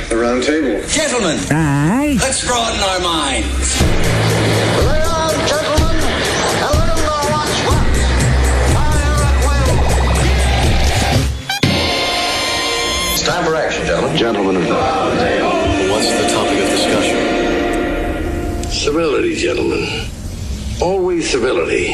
The round table. Gentlemen, let's broaden our minds. Lay on, gentlemen, and let 'em know what's what. Fire at will. It's time for action, gentlemen. Gentlemen of the round table. What's the topic of discussion? Civility, gentlemen. Always civility.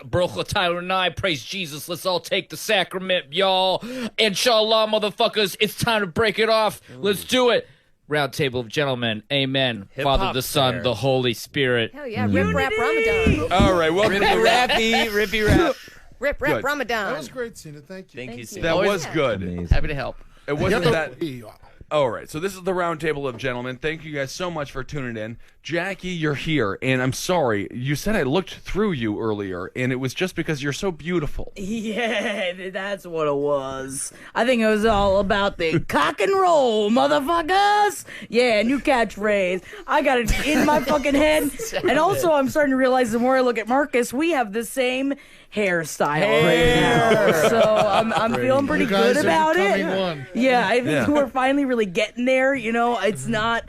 Baruch Tyler, praise Jesus. Let's all take the sacrament, y'all. Inshallah, motherfuckers. It's time to break it off. Let's do it. Roundtable of Gentlemen. Amen. Father, the Son, the Holy Spirit. Hell yeah. Rip, rap, Ramadan. All right, welcome to Rippy rap. Rip, rap, Good. Ramadan. That was great, Cena. Thank you. Thank you, Steve. That was Yeah. good. Happy to help. It wasn't that. Yeah. All right, so this is the Roundtable of Gentlemen. Thank you guys so much for tuning in. Jackie, you're here, and I'm sorry. You said I looked through you earlier, and it was just because you're so beautiful. Yeah, that's what it was. I think it was all about the cock and roll, motherfuckers. Yeah, new catchphrase. I got it in my fucking head. And also, I'm starting to realize the more I look at Marcus, we have the same hairstyle right now. So I'm feeling pretty You guys good are about becoming it. one. Yeah, I think we're finally really getting there. You know, it's not.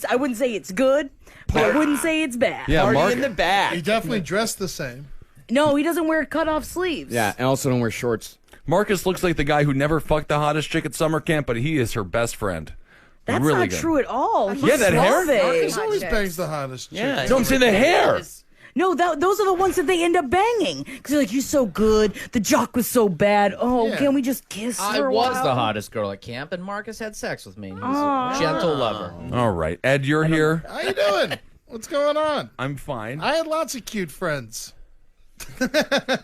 I wouldn't say it's good, but I wouldn't say it's bad. Yeah, Mark. in the back. You definitely dressed the same. No, he doesn't wear cut-off sleeves. Yeah, and also don't wear shorts. Marcus looks like the guy who never fucked the hottest chick at summer camp, but he is her best friend. That's really not good. true at all. He's Yeah, that hair? suave. Marcus always chicks. bangs the hottest. Yeah. No, I'm saying the hair. No, those are the ones that they end up banging. Because they're like, you're so good. The jock was so bad. Oh, Yeah. can we just kiss I for a was while? the hottest girl at camp, and Marcus had sex with me. He was a gentle lover. All right, Ed, you're here. How you doing? What's going on? I'm fine. I had lots of cute friends.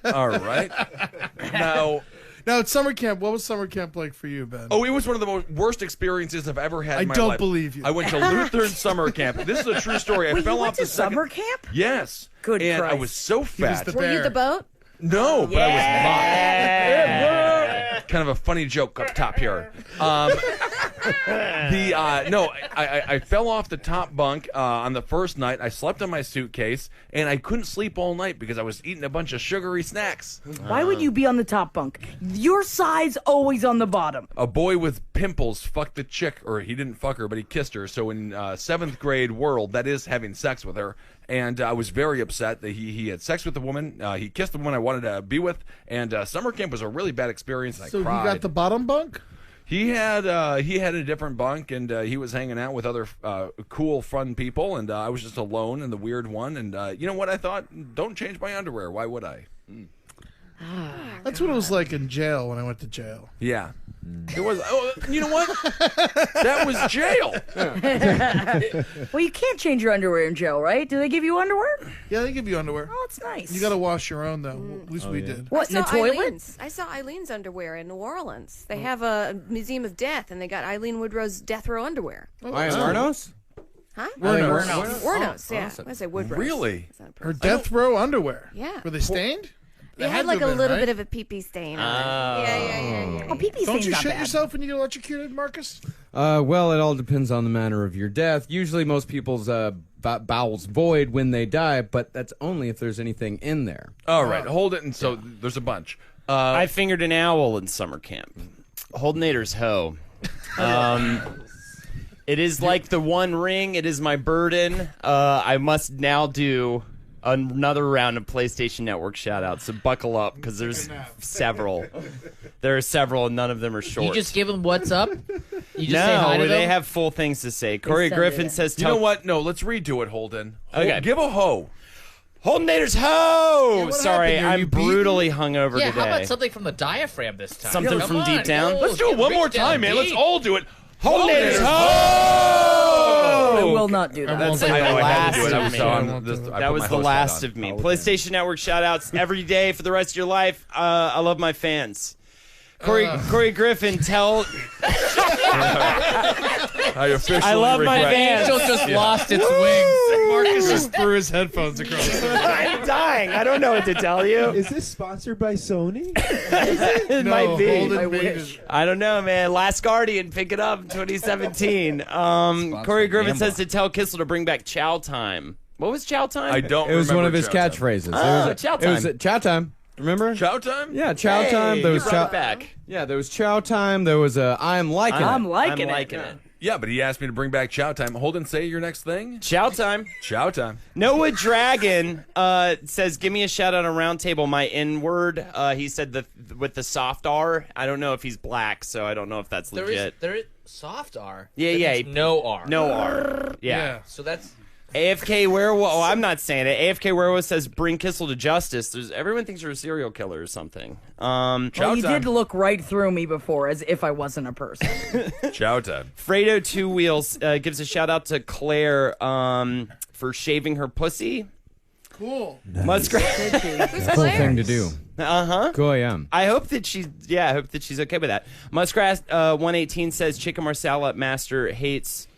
All right. Now, Now, at summer camp, what was summer camp like for you, Ben? it was one of the worst experiences I've ever had I in my don't life. believe you. I went to Lutheran summer camp. This is a true story. I Wait, fell you off went the to summer second. camp? Yes. Good and I Christ. was so fat. the Were you the boat? No, but I was not. Kind of a funny joke up top here. I fell off the top bunk on the first night. I slept on my suitcase, and I couldn't sleep all night because I was eating a bunch of sugary snacks. Why would you be on the top bunk? Your side's always on the bottom. A boy with pimples fucked the chick, or he didn't fuck her, but he kissed her. So in 7th grade world, that is having sex with her. And I was very upset that he had sex with the woman. He kissed the woman I wanted to be with. And summer camp was a really bad experience. And So I you cried. got the bottom bunk? He had a different bunk, and he was hanging out with other cool, fun people. And I was just alone in the weird one. And you know what I thought? Don't change my underwear. Why would I? That's what it was like in jail when I went to jail. Yeah. It was. Oh, you know what? That was jail. Well, you can't change your underwear in jail, right? Do they give you underwear? Yeah, they give you underwear. Oh, it's nice. You got to wash your own, though. At least we did. What, in the I saw toilet? I saw Eileen's underwear in New Orleans. They have a museum of death, and they got Eileen Woodrow's death row underwear. Ryan Arnos? Huh? Wernos. Yeah. I say Woodrow's. Really? Is that a Her person? death row underwear. Yeah. Were they stained? They had like a little bit of a pee-pee stain on it. Yeah. Oh, pee-pee Don't stain's you not shit bad. yourself when you get electrocuted, Marcus? Well, it all depends on the manner of your death. Usually most people's bowels void when they die, but that's only if there's anything in there. All right, hold it. And so there's a bunch. I fingered an owl in summer camp. Holdenator's hoe. It is like the One Ring. It is my burden. I must now do another round of PlayStation Network shout-outs, so buckle up, because there's several. There are several, and none of them are short. You just give them what's up? You just say No, hi to they them? have full things to say. Corey send Griffin it. says, You know what? No, let's redo it, Holden. Okay. Give a hoe. Holdenator's hoe! what Sorry, happened? Are I'm you beaten? brutally hungover Yeah, today. how about something from the diaphragm this time? Something Come from on, deep down? go, Let's do it get one more reach down time, man. Let's deep. all do it. Holdenator's I hoe! will not do that. That's I know I had to do it. I last was of on me. this. I That put was my the host last hat of me. PlayStation Network shout-outs every day for the rest of your life. I love my fans. Corey Griffin, tell... I officially I love my regret. fans. Angel just lost its wings. Marcus just threw his headphones across. I'm dying. I don't know what to tell you. Is this sponsored by Sony? It No, might be. Holden made it. I don't know, man. Last Guardian, pick it up in 2017. Corey Griffin says to tell Kissel to bring back Chow Time. What was chow time? I don't. It was one of remember his chow time. catchphrases. Oh, it was chow It was time. chow time. Remember? Chow time? Yeah, chow Hey, time. There you was brought chow. it back. Yeah, there was chow time. There was I'm liking I'm it. liking it. Yeah, but he asked me to bring back chow time. Holden, say your next thing. Chow time. Chow time. Noah Dragon says, "Give me a shout out on Roundtable. My N-word." He said with the soft R. I don't know if he's black, so I don't know if that's legit. There is soft R. Yeah, That yeah. means no R. No R. Yeah. So that's AFK Werewolf. Oh, I'm not saying it. AFK Werewolf says, "Bring Kissel to justice." Everyone thinks you're a serial killer or something. Well, you did look right through me before, as if I wasn't a person. Chow time. Fredo Two Wheels gives a shout out to Claire for shaving her pussy. Cool. Muskrat. It's a cool thing to do. Cool, yeah. I hope that she's okay with that. Muskrat 118 says Chicken Marsala Master hates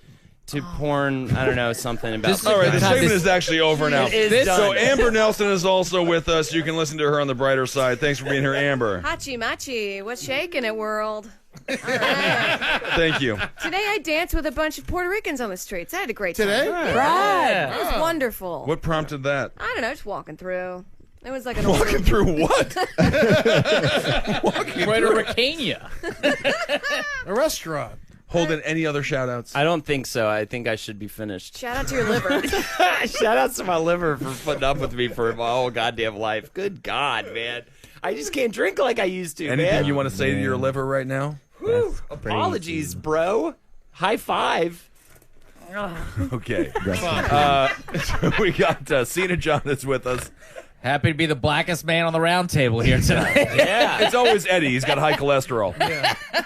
to porn. I don't know, something about. All right, the segment is actually over now. It is So done. Amber Nelson is also with us. You can listen to her on the brighter side. Thanks for being here, Amber. Hachi machi, what's shaking it, world? Thank you. Today I danced with a bunch of Puerto Ricans on the streets. I had a great time. Today? Yeah. It was wonderful. What prompted that? I don't know, just walking through. It was like an Walking through what? Puerto Ricania. A restaurant. Holden, any other shout-outs? I don't think so. I think I should be finished. Shout out to your liver. Shout out to my liver for putting up with me for my whole goddamn life. Good God, man. I just can't drink like I used to, Anything man. you want to say to your liver right now? Whew. Apologies, bro. High five. Okay. We got Cena John is with us. Happy to be the blackest man on the round table here tonight. Yeah. It's always Eddie. He's got high cholesterol.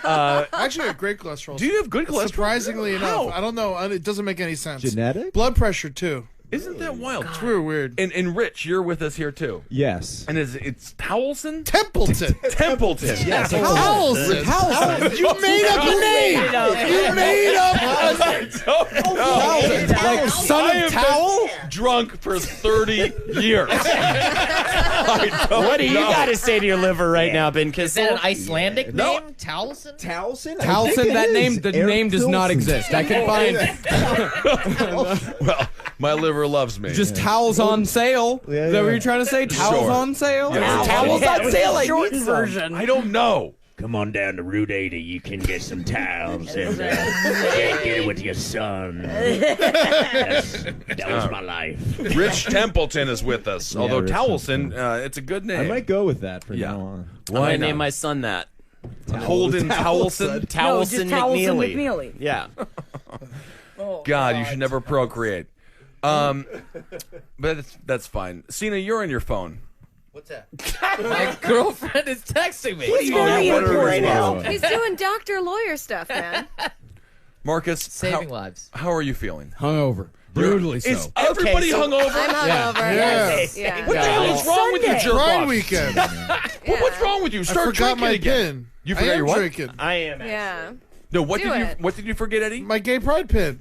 Actually, I have great cholesterol. Do you have good cholesterol? Surprisingly How? enough. I don't know. It doesn't make any sense. Genetic? Blood pressure, too. Isn't that wild? It's real weird. And Rich, you're with us here too. Yes. And it's Towelson? Templeton. Templeton. Yes. Towelson. You made up a name. You made up Like son of towel? Drunk for 30 years. What do you got to say to your liver right now, Ben Is Kissel? that an Icelandic No. name? Towelson? Towelson? Towelson, that name, the name does not exist. I can find Well, my liver loves me. just towels on sale. Yeah, Is that what yeah. you're trying to say? Towels Sure. on sale? Yeah. Towels on sale. I Shortened need some. version. I don't know. Come on down to Route 80. You can get some towels and get it with your son. That was my life. Rich Templeton is with us. Although Rich Towelson, it's a good name. I might go with that from Yeah. now on. I'm going to name my son that. Holden Towelson. No, Towelson just Towelson McNeely. McNeely. Yeah. God, you should never procreate. But that's fine. Cena, you're on your phone. What's that? My girlfriend is texting me. He's very important right now. He's doing doctor lawyer stuff, man. Marcus, Saving lives. how are you feeling? Hungover. Brutally so. Is everybody so- hungover? I'm hungover. Yes. Yeah. What the hell is wrong with you, Sunday. jerk Pride off? weekend. What's wrong with you? I Start forgot drinking my again. pin. You I forgot am your what? drinking. I am. Yeah. No, what Do did you it. what did you forget, Eddie? My gay pride pin.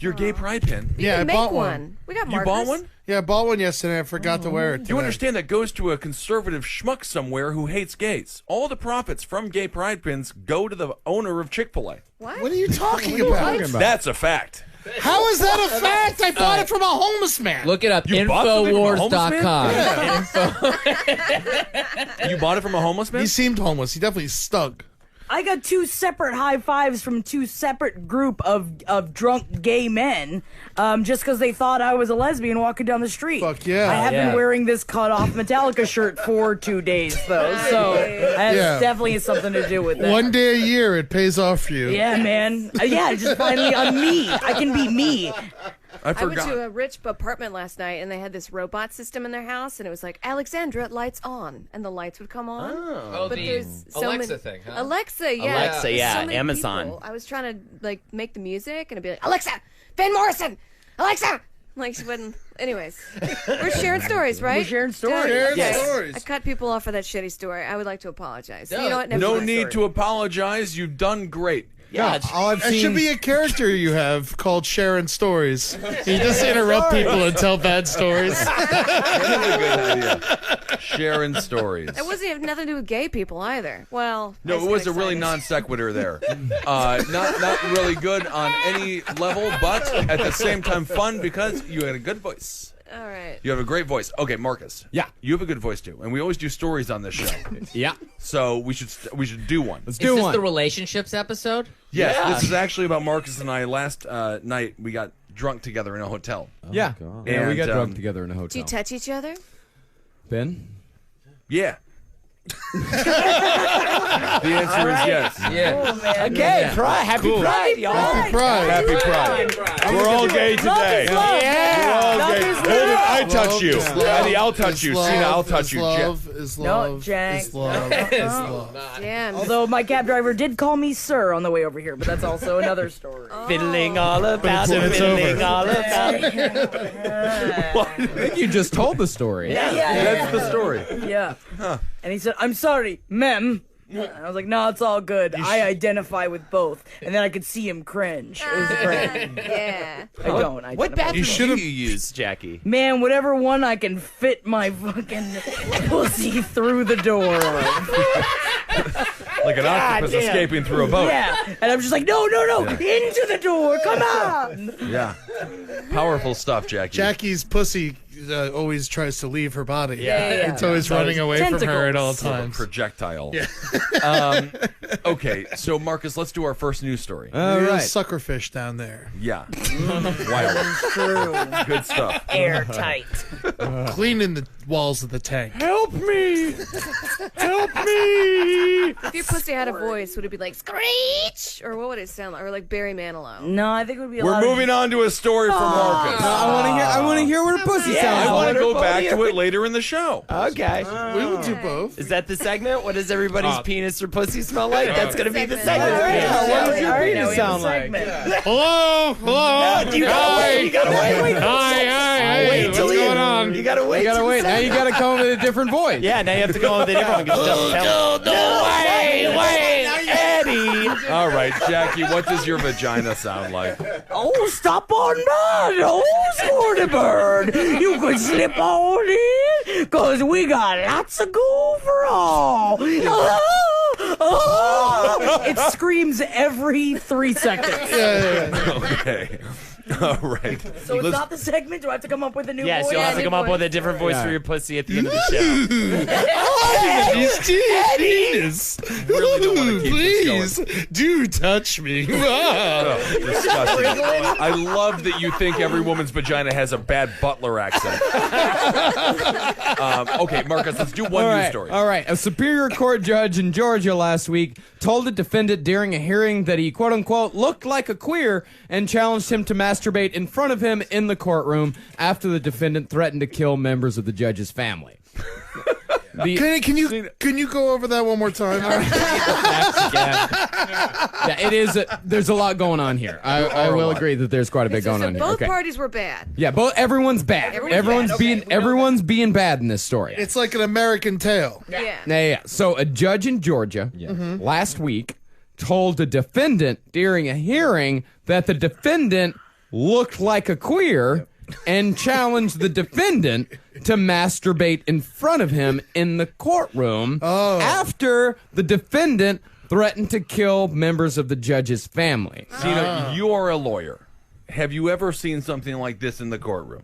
Your gay pride pin. You Yeah, can I make bought one. We got You markers. bought one? Yeah, I bought one yesterday. I forgot to wear it today. You understand that goes to a conservative schmuck somewhere who hates gays. All the profits from gay pride pins go to the owner of Chick-fil-A. What? What are you talking about? That's a fact. How is that a fact? I bought it from a homeless man. Look it up. You bought something from a Infowars.com. You bought it from a homeless man? He seemed homeless. He definitely stunk. I got two separate high fives from two separate group of drunk gay men, just because they thought I was a lesbian walking down the street. Fuck yeah. I have Yeah. been wearing this cut-off Metallica shirt for 2 days, though, so that Yeah. definitely has something to do with that. One day a year, it pays off for you. Yeah, man. Yeah, just finally, I'm me. I can be me. I I went forgot. to a rich apartment last night, and they had this robot system in their house, and it was like, Alexandra, lights on, and the lights would come on. Oh, But the there's so Alexa many... thing, huh? Alexa, yeah. Alexa, There's yeah, so many Amazon. people. I was trying to like make the music, and it'd be like, Alexa, Van Morrison, Alexa. Like she wouldn't. Anyways, we're sharing stories, right? We're sharing stories. Done. Sharing Okay. stories. I cut people off for that shitty story. I would like to apologize. No, You know what? Never No mind. need to apologize. You've done great. Yeah, all I've It seen. should be a character you have called Sharon Stories. You just interrupt people and tell bad stories. That is a good idea. Sharing stories. It wasn't have nothing to do with gay people either. Well, I No, just it was got a really excited. non sequitur there. Not really good on any level, but at the same time fun because you had a good voice. All right. You have a great voice. Okay, Marcus. Yeah. You have a good voice too, and we always do stories on this show. Yeah. So we should do one. Let's Is do this one. the relationships episode? Yes, Yeah. this is actually about Marcus and I. Last night we got drunk together in a hotel. yeah. Yeah, we And, got drunk um, together in a Do hotel. you touch each other? Ben? Yeah. The answer is yes. Yeah. Okay, happy Pride, y'all. Happy Pride. Happy Pride. We're all gay today. Love. We're all Love gay. is Hold it, I touch you. Is love, Eddie, I'll touch is you. love, Cena, I'll touch is you. love, is love, Jack. is love, is love. Damn. Although my cab driver did call me sir on the way over here, but that's also another story. Fiddling all about it. it's Fiddling over. all about it. I think you just told the story. That's the story. Yeah. And he said, "I'm sorry, ma'am." And I was like, "No, it's all good. I identify with both." And then I could see him cringe. It was great. Yeah. I don't. I What identify. bathroom do you use, Jackie? Man, whatever one I can fit my fucking pussy through the door of. Like an octopus damn. escaping through a boat. Yeah. And I'm just like, no, into the door. Come on. Yeah. Powerful stuff, Jackie. Jackie's pussy always tries to leave her body. Yeah. It's always running away from her at all Sort of a times. projectile. Okay, so Marcus, let's do our first news story. All Real right. suckerfish down there. Yeah. Wild. True. Good stuff. Airtight. Cleaning the walls of the tank. Help me! Help me! If your pussy had a voice, would it be like screech, or what would it sound like, or like Barry Manilow? No, I think it would be a We're lot moving on to a story from Marcus. I want to hear what a pussy Yeah. sounds I like. want to go back to it later in the show. Okay. We would do both. Is that the segment? What does everybody's penis or pussy smell like? That's going to be the Segment. segment. What does your All right, penis now we have a sound like? segment. Hello, hello. You gotta wait. You gotta wait. Hi, Wait what's till going on? You gotta wait. You gotta till wait. the Now you segment. gotta come with a different voice. Yeah, now you have to go on with a different one. No, wait, Eddie. All right, Jackie, what does your vagina sound like? Oh, stop on by. Oh, Sporty Bird. You could slip on in, because we got lots of go for all. It screams every 3 seconds. Okay. All right. So it's not the segment? Do I have to come up with a new Yes, voice? you'll have to come up with a different voice for your pussy at the end of the show. Really don't want to keep this going. Please, do touch me. Disgusting. I love that you think every woman's vagina has a bad butler accent. Okay, Marcus, let's do one news story. All right. A Superior Court judge in Georgia last week told a defendant during a hearing that he, quote unquote, looked like a queer and challenged him to masturbate in front of him in the courtroom after the defendant threatened to kill members of the judge's family. Can you go over that one more time? Yeah, it is. There's a lot going on here. I will agree that there's quite a bit going on here. Both Okay. parties were bad. Yeah, everyone's bad. Everyone's bad. Everyone's being bad in this story. It's like an American Tale. Yeah. Yeah. So a judge in Georgia last week told a defendant during a hearing that the defendant looked like a queer and challenged the defendant to masturbate in front of him in the courtroom after the defendant threatened to kill members of the judge's family. Cena, you are a lawyer. Have you ever seen something like this in the courtroom?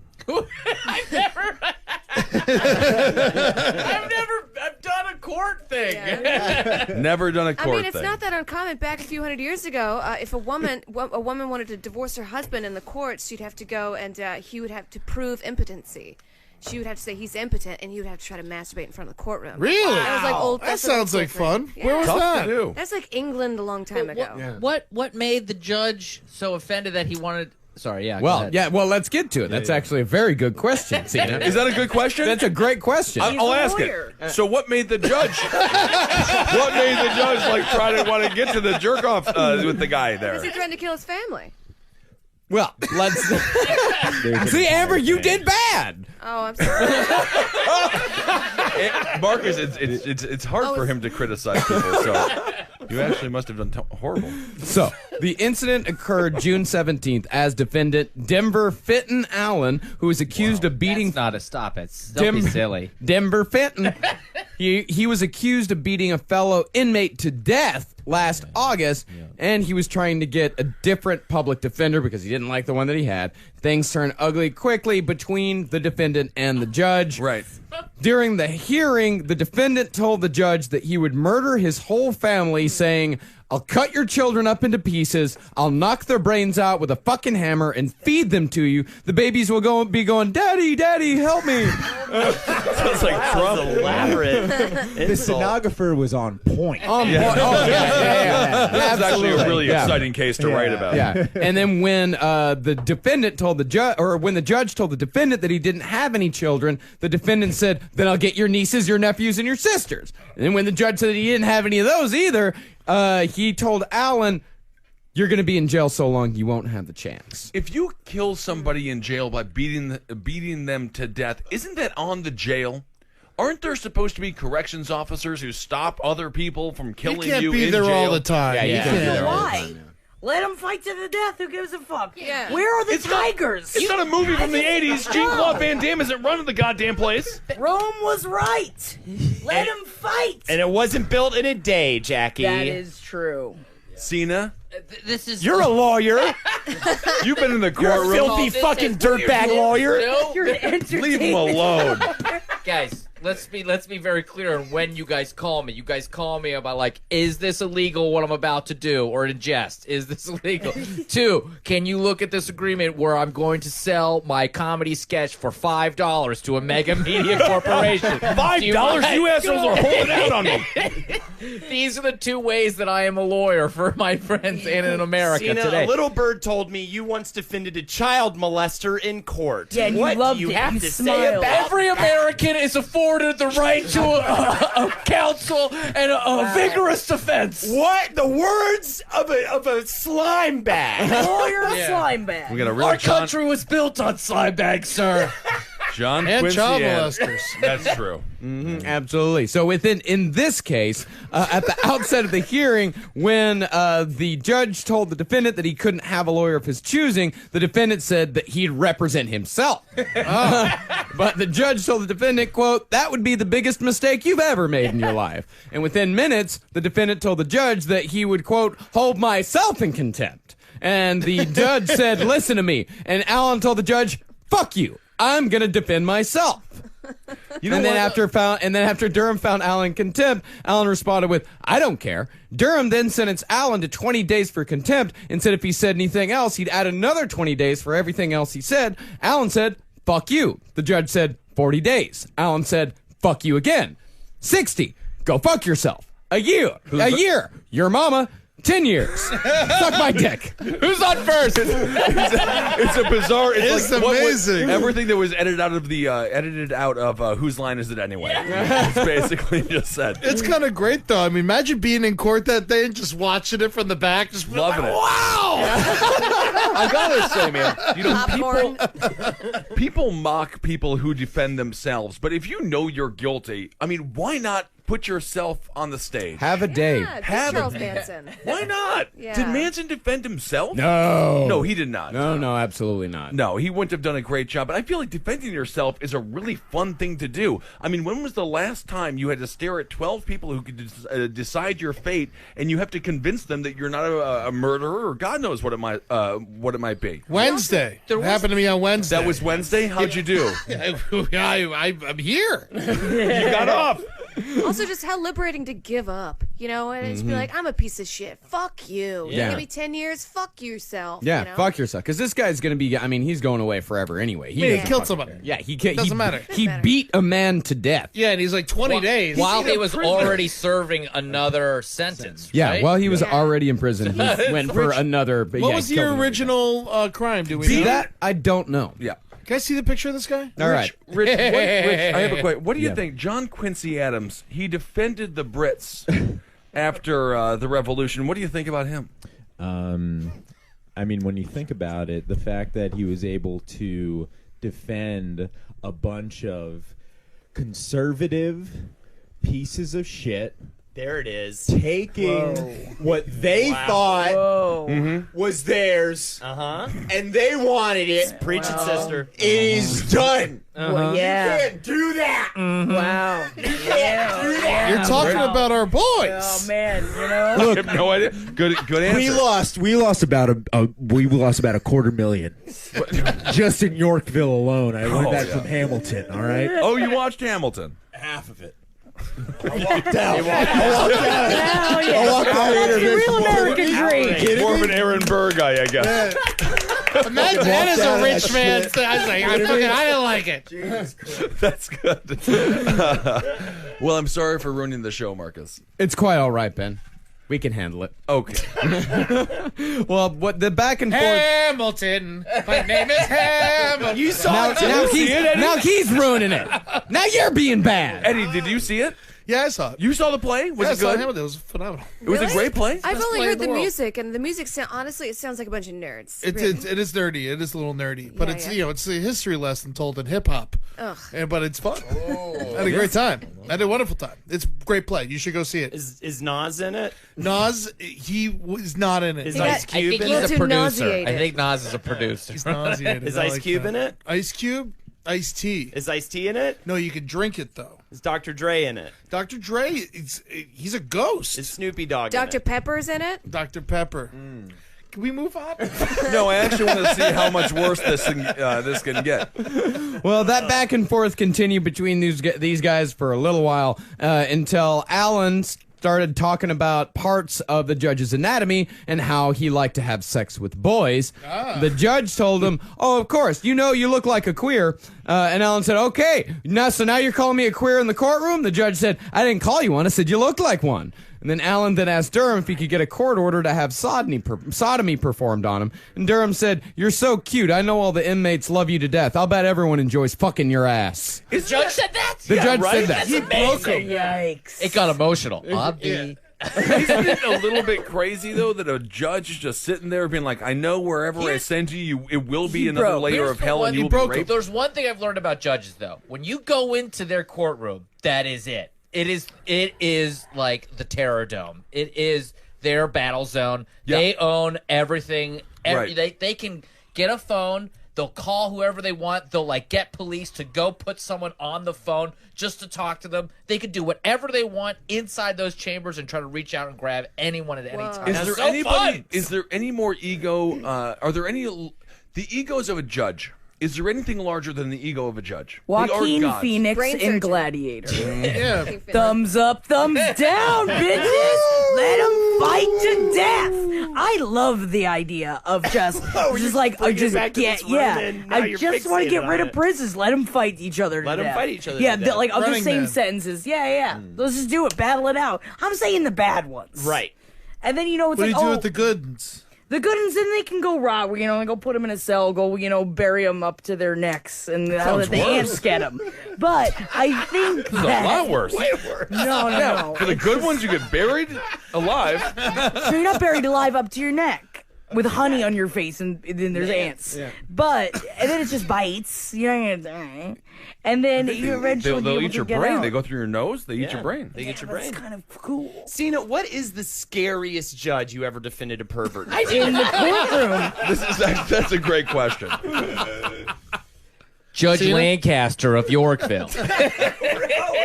I've done a court thing. Never done a I court mean, it's thing. not that uncommon. Back a few hundred years ago, if a woman wanted to divorce her husband in the courts, she'd have to go and he would have to prove impotency. She would have to say he's impotent, and he would have to try to masturbate in front of the courtroom. Really? That was like old. That sounds like fun. Where was Tough that? to do. That's like England a long time ago. What made the judge so offended that he wanted? Sorry, yeah. go Well, ahead. yeah. Well, let's get to it. That's actually a very good question, Cena. Is that a good question? That's a great question. I'll ask it. So, what made the judge? What made the judge try to want to get to the jerk off with the guy Because he there? threatened to kill his family. Well, let's see, Amber. You did bad. Oh, I'm sorry. Marcus, it's hard for him to criticize people. So You actually must have done horrible. So, the incident occurred June 17th as defendant Denver Fenton Allen, who was accused of beating... That's not a stop it. Don't be silly. Denver Fenton. He was accused of beating a fellow inmate to death last August, and he was trying to get a different public defender because he didn't like the one that he had. Things turned ugly quickly between the defendant and the judge. Right. During the hearing, the defendant told the judge that he would murder his whole family, saying, "I'll cut your children up into pieces, I'll knock their brains out with a fucking hammer and feed them to you. The babies will be going, Daddy, Daddy, help me." Sounds like Trump. Elaborate. The stenographer was on point. Oh, yeah. That's actually a really Yeah. exciting case to write about. Yeah, and then when the defendant told the judge, or when the judge told the defendant that he didn't have any children, the defendant said, "Then I'll get your nieces, your nephews, and your sisters." And then when the judge said that he didn't have any of those either, he told Allen, "You're going to be in jail so long you won't have the chance." If you kill somebody in jail by beating them to death, isn't that on the jail? Aren't there supposed to be corrections officers who stop other people from killing you in jail? You can't be there all the time. Yeah, you can't be there all the Why? time. Let them fight to the death. Who gives a fuck? Yeah. Where are the tigers? It's not a movie from the 80s. Jean-Claude Van Damme isn't running the goddamn place. Rome was right. Let them fight. And it wasn't built in a day, Jackie. That is true. Cena, This is You're a lawyer. you've been in the You're a courtroom. filthy fucking dirtbag lawyer. You're an entertainment. Leave him alone. Guys, let's be very clear on when you guys call me. You guys call me about like, is this illegal what I'm about to do, or in jest, is this illegal? 2, can you look at this agreement where I'm going to sell my comedy sketch for $5 to a mega media corporation? $5? You assholes are holding out on me. These are the 2 ways that I am a lawyer for my friends and in America Cena, today. a little bird told me you once defended a child molester in court. Yeah, and what you loved do you it. have You to say smiled. about Every American is afforded the right to a counsel and a vigorous defense. what? The words of a slime bag. Lawyer slime bag. We got a Our really country was built on slime bags, sir. John And Quincy child Adams. molesters. That's true. Absolutely. So in this case, at the outset of the hearing, when the judge told the defendant that he couldn't have a lawyer of his choosing, the defendant said that he'd represent himself. But the judge told the defendant, quote, "That would be the biggest mistake you've ever made in your life." And within minutes, the defendant told the judge that he would, quote, "hold myself in contempt." And the judge said, "Listen to me." And Allen told the judge, "Fuck you. I'm going to defend myself." You know and then what? after Durham found Allen in contempt, Allen responded with, "I don't care." Durham then sentenced Allen to 20 days for contempt and said if he said anything else, he'd add another 20 days for everything else he said. Allen said, "Fuck you." The judge said, 40 days. Allen said, "Fuck you again." 60. Go fuck yourself. A year. Your mama. 10 years. Suck my dick. Who's on first? It's a bizarre. It's like, what amazing. everything that was edited out of Whose Line Is It Anyway? It's basically just said. It's kind of great, though. I mean, imagine being in court that day and just watching it from the back, just Loving it. Wow! I gotta say, man, Popcorn. people mock people who defend themselves, but if you know you're guilty, I mean, why not put yourself on the stage? Have a day. Yeah, Have Charles a- Manson. Why not? Yeah. Did Manson defend himself? No. No, he did not. No, absolutely not. No, he wouldn't have done a great job. But I feel like defending yourself is a really fun thing to do. I mean, when was the last time you had to stare at 12 people who could decide your fate, and you have to convince them that you're not a murderer or God knows what it might be? Wednesday. It happened to me on Wednesday. That was Wednesday. How'd you do? I'm here. You got off. Also, just how liberating to give up, you know, and just be like, I'm a piece of shit. Fuck you. Yeah. You give me 10 years. Fuck yourself. Yeah, you know? fuck yourself. Because this guy's going to be, I mean, he's going away forever anyway. I mean, he doesn't killed fucking somebody. care. Yeah, he Doesn't matter. He beat a man to death. Yeah, and he's like 20 days. While he was already serving another sentence. Yeah, right? while he was already in prison, he went for another. What yeah, was he your killed him. original crime? Do we See know? that? I don't know. Yeah. Can I see the picture of this guy? All right. Rich, I have a question. What do you Yeah. think? John Quincy Adams, he defended the Brits after the revolution. What do you think about him? I mean, when you think about it, the fact that he was able to defend a bunch of conservative pieces of shit There it is. Taking what they thought was theirs, and they wanted it. Preach it, sister. It is done. Well, yeah. You can't do that. Wow. You can't do that. You're talking about our boys. Oh man, you know. I have no idea. Good answer. We lost about a $250,000 just in Yorkville alone. I learned that from Hamilton. All right. Oh, you watched Hamilton? Half of it. I walked out. I walked out of That's the real American dream. More of an Aaron Burr guy, I guess. Imagine that as a rich man. I was like, I didn't like it. That's good. Well, I'm sorry for ruining the show, Marcus. It's quite all right, Ben. We can handle it. Okay. Well, what the back and forth. Hamilton. My name is Hamilton. You saw it. Now he's ruining it. Now you're being bad. Eddie, did you see it? Yeah, I saw it. You saw the play? Was it good? Hamilton. It was phenomenal. It was a great play. I've Best only play heard in the the world. music, and the music honestly, it sounds like a bunch of nerds. It is nerdy. It is a little nerdy, but Yeah, it's yeah. it's a history lesson told in hip hop. Ugh. But it's fun. I had a great time. I had a wonderful time. It's a great play. You should go see it. Is Nas in it? Nas, he was not in it. Is Ice Cube in it? too nauseated. I think Nas is a producer. He's nauseated. Is I Ice like Cube that. in it? Ice Cube, Ice T. Is Ice T in it? No, you can drink it though. Is Dr. Dre in it? Dr. Dre, he's a ghost. Is Snoopy Dogg Dr. in it? Pepper's in it. Dr. Pepper. Can we move on? No, I actually want to see how much worse this can get. Well, that back and forth continued between these guys for a little while until Alan started talking about parts of the judge's anatomy and how he liked to have sex with boys. The judge told him, "Oh, of course, you look like a queer." And Alan said, "Okay, so now you're calling me a queer in the courtroom?" The judge said, "I didn't call you one. I said you look like one." And then Alan then asked Durham if he could get a court order to have sodomy performed on him. And Durham said, "You're so cute. I know all the inmates love you to death. I'll bet everyone enjoys fucking your ass." The judge said that? The judge said that. That's amazing. Yikes. It got emotional. Isn't it a little bit crazy, though, that a judge is just sitting there being like, I know wherever I send you, it will be another layer of hell and you will be raped? There's one thing I've learned about judges, though. When you go into their courtroom, that is it. It is like the Terror Dome. It is their battle zone. Yeah. They own everything. Right. They can get a phone. They'll call whoever they want. They'll get police to go put someone on the phone just to talk to them. They can do whatever they want inside those chambers and try to reach out and grab anyone at any time. Is there any more ego? Are there any the egos of a judge? Is there anything larger than the ego of a judge? Joaquin Phoenix Brain in surgery. Gladiator. Yeah. Thumbs up, thumbs down, bitches. Let them fight to death. I love the idea of just back to this room and now I you're just want to fixated get rid on of prisons. Let them fight each other. Let to 'em death. fight each other Yeah, to death. of the Running same Man. sentences. Yeah. Let's just do it. Battle it out. I'm saying the bad ones. Right. And then it's What do like, you do with the good ones? the good ones, then they can go rob, go put them in a cell, go, bury them up to their necks, and let the ants get them. But I think This is a lot worse. Way worse. No. For the good ones, you get buried alive. So you're not buried alive up to your neck with honey on your face, and then there's ants. Yeah. And then it's just bites. You're not gonna die. And then you eventually They'll be able eat to your get brain. out. They go through your nose. They eat your brain. They get your brain. That's kind of cool. Cena, what is the scariest judge you ever defended a pervert? In the courtroom. That's a great question. Judge Lancaster of Yorkville.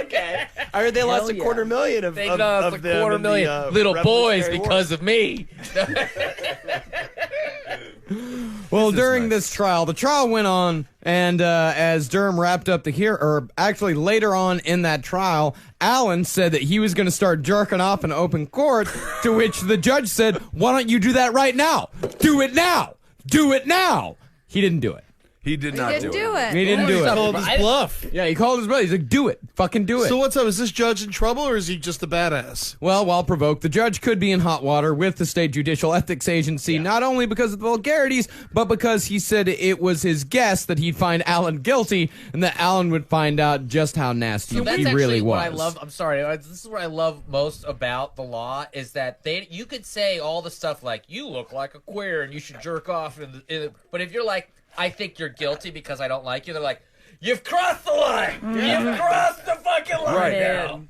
Okay. I heard they lost $250,000 of They of, lost of a them in the, $250,000 little boys Revolutionary War. because of me. Well, during this trial, the trial went on, and as Durham wrapped up actually later on in that trial, Alan said that he was going to start jerking off in open court, to which the judge said, "Why don't you do that right now? Do it now! Do it now!" He didn't do it. He did not didn't do it. He didn't do He it. called his bluff. Yeah, he called his brother. He's like, "Do it. Fucking do it." So what's up? Is this judge in trouble, or is he just a badass? Well, while provoked, the judge could be in hot water with the state judicial ethics agency, not only because of the vulgarities, but because he said it was his guess that he'd find Alan guilty, and that Alan would find out just how nasty So that's he actually really was. what I love. I'm sorry. This is what I love most about the law is that you could say all the stuff like you look like a queer and you should jerk off, but if you're like, I think you're guilty because I don't like you, they're like, you've crossed the line. You've crossed the fucking line now.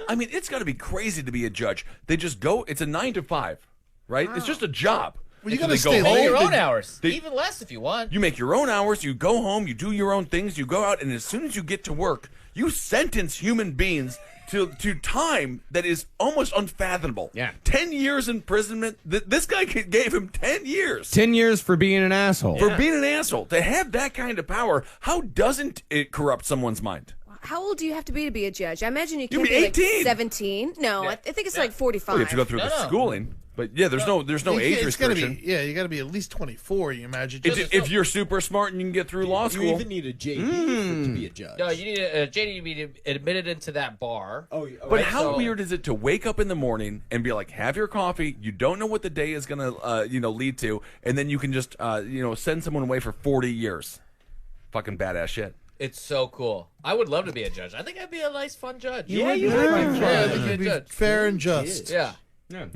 I mean, it's got to be crazy to be a judge. They just go. It's a 9 to 5, right? It's just a job. Well, you So got to they go stay home, late. Your own they- hours, they- even less if you want. You make your own hours. You go home. You do your own things. You go out, and as soon as you get to work, you sentence human beings to time that is almost unfathomable. Yeah. 10 years imprisonment. This guy gave him 10 years. 10 years for being an asshole. For being an asshole. To have that kind of power, how doesn't it corrupt someone's mind? How old do you have to be a judge? I imagine you You can't be be 18. like 17. No, I think it's like 45. Well, you have to go through the schooling. But yeah, there's no age It's gotta restriction. be, you got to be at least 24. You imagine. If you're super smart and you can get through law school, You even need a JD to be a judge. No, you need a JD to be admitted into that bar. But how weird is it to wake up in the morning and be like, have your coffee, you don't know what the day is going to lead to, and then you can just send someone away for 40 years. Fucking badass shit. It's so cool. I would love to be a judge. I think I'd be a nice, fun judge. You would be fun. Yeah, You'd I'd be be a judge. fair and just. Yeah.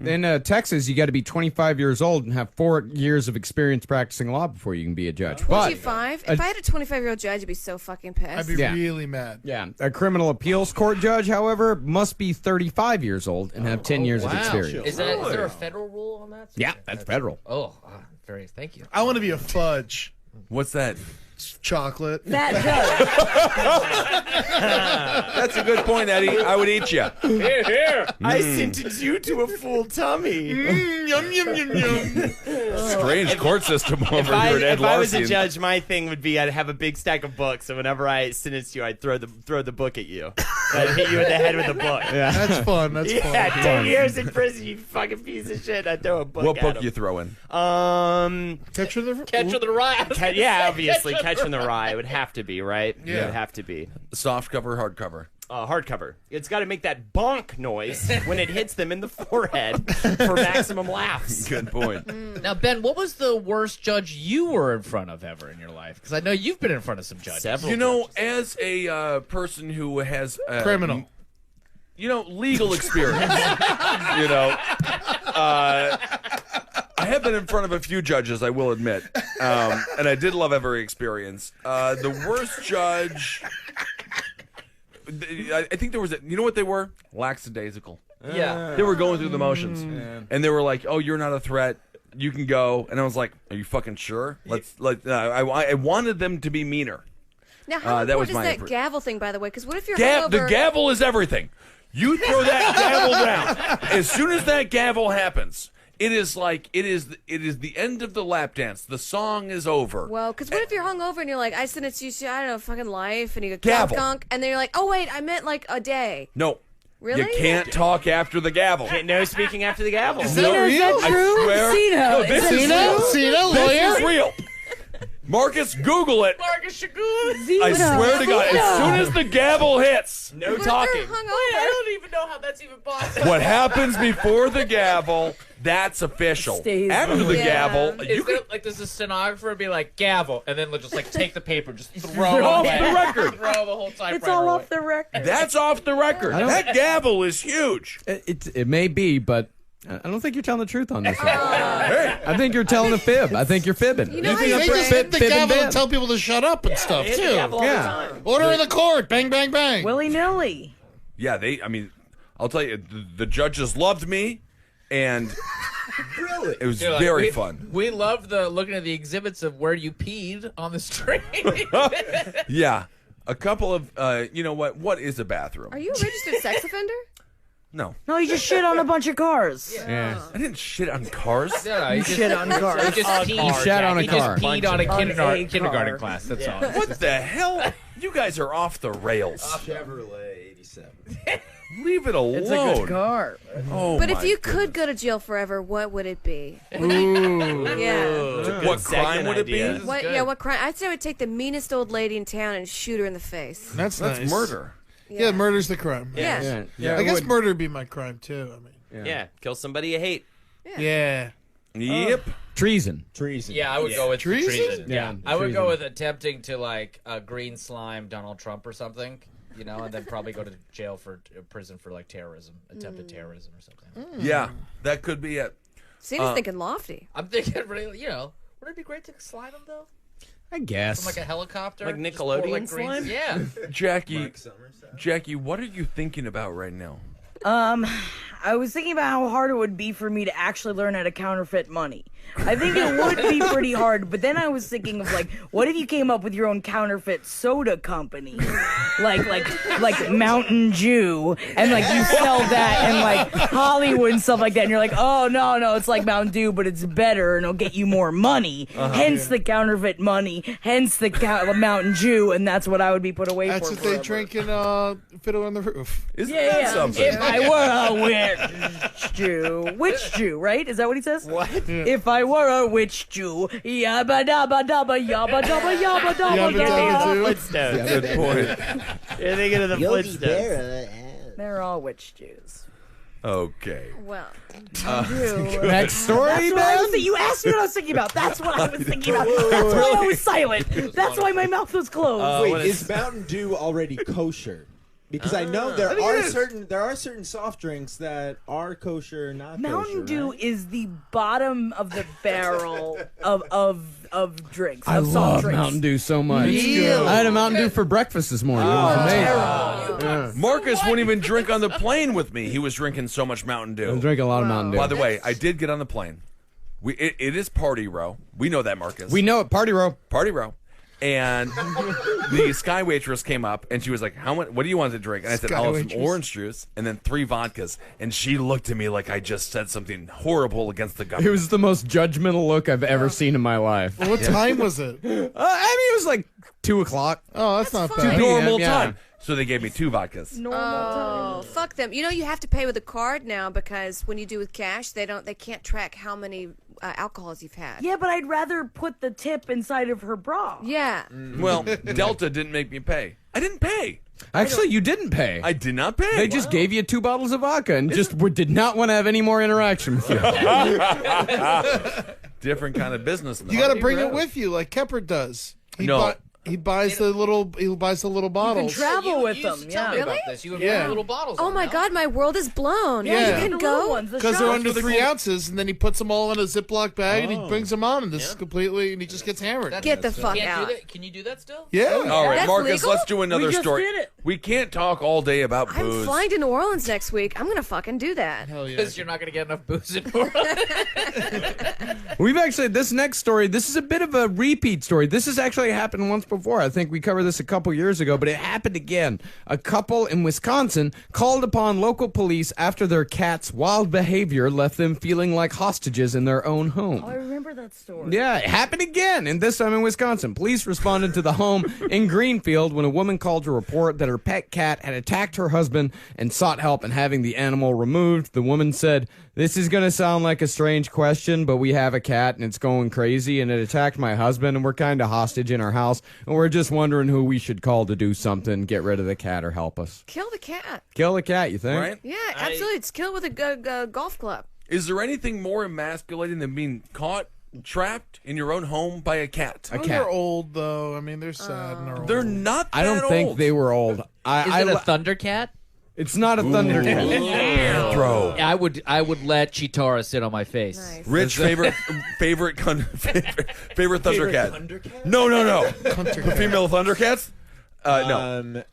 In Texas, you got to be 25 years old and have 4 years of experience practicing law before you can be a judge. But 25? If I had a 25-year-old judge, I'd be so fucking pissed. I'd be really mad. Yeah, a criminal appeals court judge, however, must be 35 years old and have 10 years of experience. Is there a federal rule on that? Yeah, that's federal. Oh, thank you. I want to be a fudge. What's that? Chocolate. That judge. That's a good point, Eddie. I would eat you. Here. I sentenced you to a full tummy. Yum, yum, yum, yum. Strange court system over here at Ed If I was Larson. a judge, my thing would be I'd have a big stack of books, and whenever I sentenced you, I'd throw the book at you. I'd hit you in the head with the book. Yeah. That's fun. That's fun. Yeah, 10 years in prison, you fucking piece of shit. I'd throw a book What at book him. you throw in? Catcher the Rye. Yeah, obviously, Catcher in the Rye would have to be, right? Yeah. It would have to be. Soft cover, hardcover. Hardcover. It's got to make that bonk noise when it hits them in the forehead for maximum laughs. Good point. Now, Ben, what was the worst judge you were in front of ever in your life? Because I know you've been in front of some judges. Several You know, as a person who has criminal. Legal experience. I have been in front of a few judges, I will admit, and I did love every experience. The worst judge, I think there was you know what they were? Lackadaisical. Yeah. They were going through the motions, and they were like, "Oh, you're not a threat. You can go." And I was like, "Are you fucking sure?" I wanted them to be meaner. Now, how that was important is my that approach. gavel thing, by the way? Because what if you're The hungover? gavel is everything. You throw that gavel down. As soon as that gavel happens, it is the end of the lap dance. The song is over. Well, because what if you're hungover and you're like, I sentenced you to, I don't know, fucking life, and you go, Gavel. gunk, and then you're like, oh, wait, I meant like a day. No. Really? You can't talk after the gavel. No speaking after the gavel. Is that real? I swear. Cena. No, this is real. Cena, This lawyer? is real. Marcus, Google it. Marcus Shagun. I swear to God, as soon as the gavel hits, No What if talking. you're hungover? I don't even know how that's even possible. what happens before the gavel, that's official. Stays After the Yeah. gavel, you Is can there, like, does the stenographer be like, gavel, and then just, like, take the paper, just throw off it away. the record. Throw the whole typewriter It's all away. off the record. That's off the record. That gavel is huge. It may be, but I don't think you're telling the truth on this one. I think you're telling a fib. I think you're fibbing. You know how They you just hit the Fib and gavel Ben. and tell people to shut up and stuff, Hit the too. gavel all the Yeah. time. Order in the court. Bang, bang, bang. Willy-nilly. Yeah, I'll tell you, the judges loved me, and it was You're like, very fun. We love looking at the exhibits of where you peed on the street. Yeah. A couple of, what is a bathroom? Are you a registered sex offender? No. No, you just shit on a bunch of cars. Yeah. I didn't shit on cars. No, You shit on cars. He just peed. He shat on a He car. just peed on a On a kindergarten car. class. That's all. What the hell? You guys are off the rails. Chevrolet 87. Leave it alone. It's a good car. Oh, But my if you goodness. could go to jail forever, what would it be? Ooh. Yeah. What crime would it be? idea. What crime? I'd say I would take the meanest old lady in town and shoot her in the face. That's nice. murder. Yeah, murder's the crime. Yeah. I guess murder would be my crime, too. I mean, Yeah, kill somebody you hate. yeah. Yep. Treason. Treason. Yeah, I would go with Treason? treason. Yeah, I would go treason. with attempting to like green slime Donald Trump or something, and then probably go to jail for prison for like terrorism, attempted terrorism or something. Yeah, that could be it. Cena's thinking lofty. I'm thinking, really, would it be great to slime him though? I guess. From like a helicopter, Like Just pour, Nickelodeon green- slime? Yeah. Jackie, what are you thinking about right now? I was thinking about how hard it would be for me to actually learn how to counterfeit money. I think it would be pretty hard, but then I was thinking of like, what if you came up with your own counterfeit soda company, like Mountain Dew, and like you sell that in like Hollywood and stuff like that, and you're like, oh no, it's like Mountain Dew, but it's better and it'll get you more money. Hence the counterfeit money. Hence the Mountain Dew, and that's what I would be put away That's for. what they drink in Fiddler on the Roof. Isn't that something? If I were a witch Jew, right? Is that what he says? What? If I were a witch Jew, yabba dabba dabba yabba dabba yabba dabba dabba. Flintstones. Good point. You're thinking of the Flintstones. They're all witch Jews. Okay. Well, Next story, Ben? You asked me what I was thinking about. That's what I was thinking about. That's why I was silent. That's why my mouth was closed. Wait, is Mountain Dew already kosher? Because I know there are certain soft drinks that are kosher, not Mountain kosher, Dew right? is the bottom of the barrel of drinks. I of soft love drinks. Mountain Dew so much. Ew. I had a Mountain Dew for breakfast this morning. It was amazing. Yeah. Marcus wouldn't even drink on the plane with me. He was drinking so much Mountain Dew. I drink a lot of Mountain Dew. By the way, I did get on the plane. It is party row. We know that, Marcus. We know it. Party row. Party row. And the sky waitress came up and she was like, "How much? What do you want to drink?" And I said, "I'll have some orange juice and then 3 vodkas." And she looked at me like I just said something horrible against the government. It was the most judgmental look I've ever seen in my life. What time was it? I mean, it was like 2 o'clock. Oh, that's not bad. Normal Yeah. time. So they gave me 2 vodkas. Oh, fuck them. You know you have to pay with a card now because when you do with cash, they can't track how many alcohols you've had. Yeah, but I'd rather put the tip inside of her bra. Yeah. Well, Delta didn't make me pay. I didn't pay. Actually, you didn't pay. I did not pay. They just gave you 2 bottles of vodka and did not want to have any more interaction with you. Different kind of business. You got to bring it with you, like Kepper does. He buys the little bottles. Travel with them. Yeah. Really? You have Yeah. little bottles. Oh my God, my world is blown. Yeah. You can The go. little ones, the Because they're shots. under 3 ounces, and then he puts them all in a Ziploc bag, and he brings them on, and this is completely, and he just gets hammered. Get the fuck Can't out. do that. Can you do that still? Yeah. All right, That's Marcus, legal? let's do another We just story. did it. We can't talk all day about I'm booze. flying to New Orleans next week. I'm gonna fucking do that. Hell yeah. Because you're not going to get enough booze in New Orleans. We've actually, this next story, this is a bit of a repeat story. This has actually happened once before. I think we covered this a couple years ago, but it happened again. A couple in Wisconsin called upon local police after their cat's wild behavior left them feeling like hostages in their own home. Oh, I remember that story. Yeah, it happened again, and this time in Wisconsin. Police responded to the home in Greenfield when a woman called to report that her pet cat had attacked her husband and sought help in having the animal removed. The woman said, "This is going to sound like a strange question, but we have a cat and it's going crazy and it attacked my husband and we're kind of hostage in our house and we're just wondering who we should call to do something, get rid of the cat or help us." Kill the cat. Kill the cat, you think? Right? Yeah, absolutely. It's kill with a golf club. Is there anything more emasculating than being caught, trapped in your own home by a cat? A cat. They're old, though. I mean, they're sad and they're old. They're not that I don't think old. they were old. Is it a Thundercat? It's not a Thundercat. Throw. I would let Chitara sit on my face. Nice. Rich favorite Thundercat. No. The female Thundercats? No.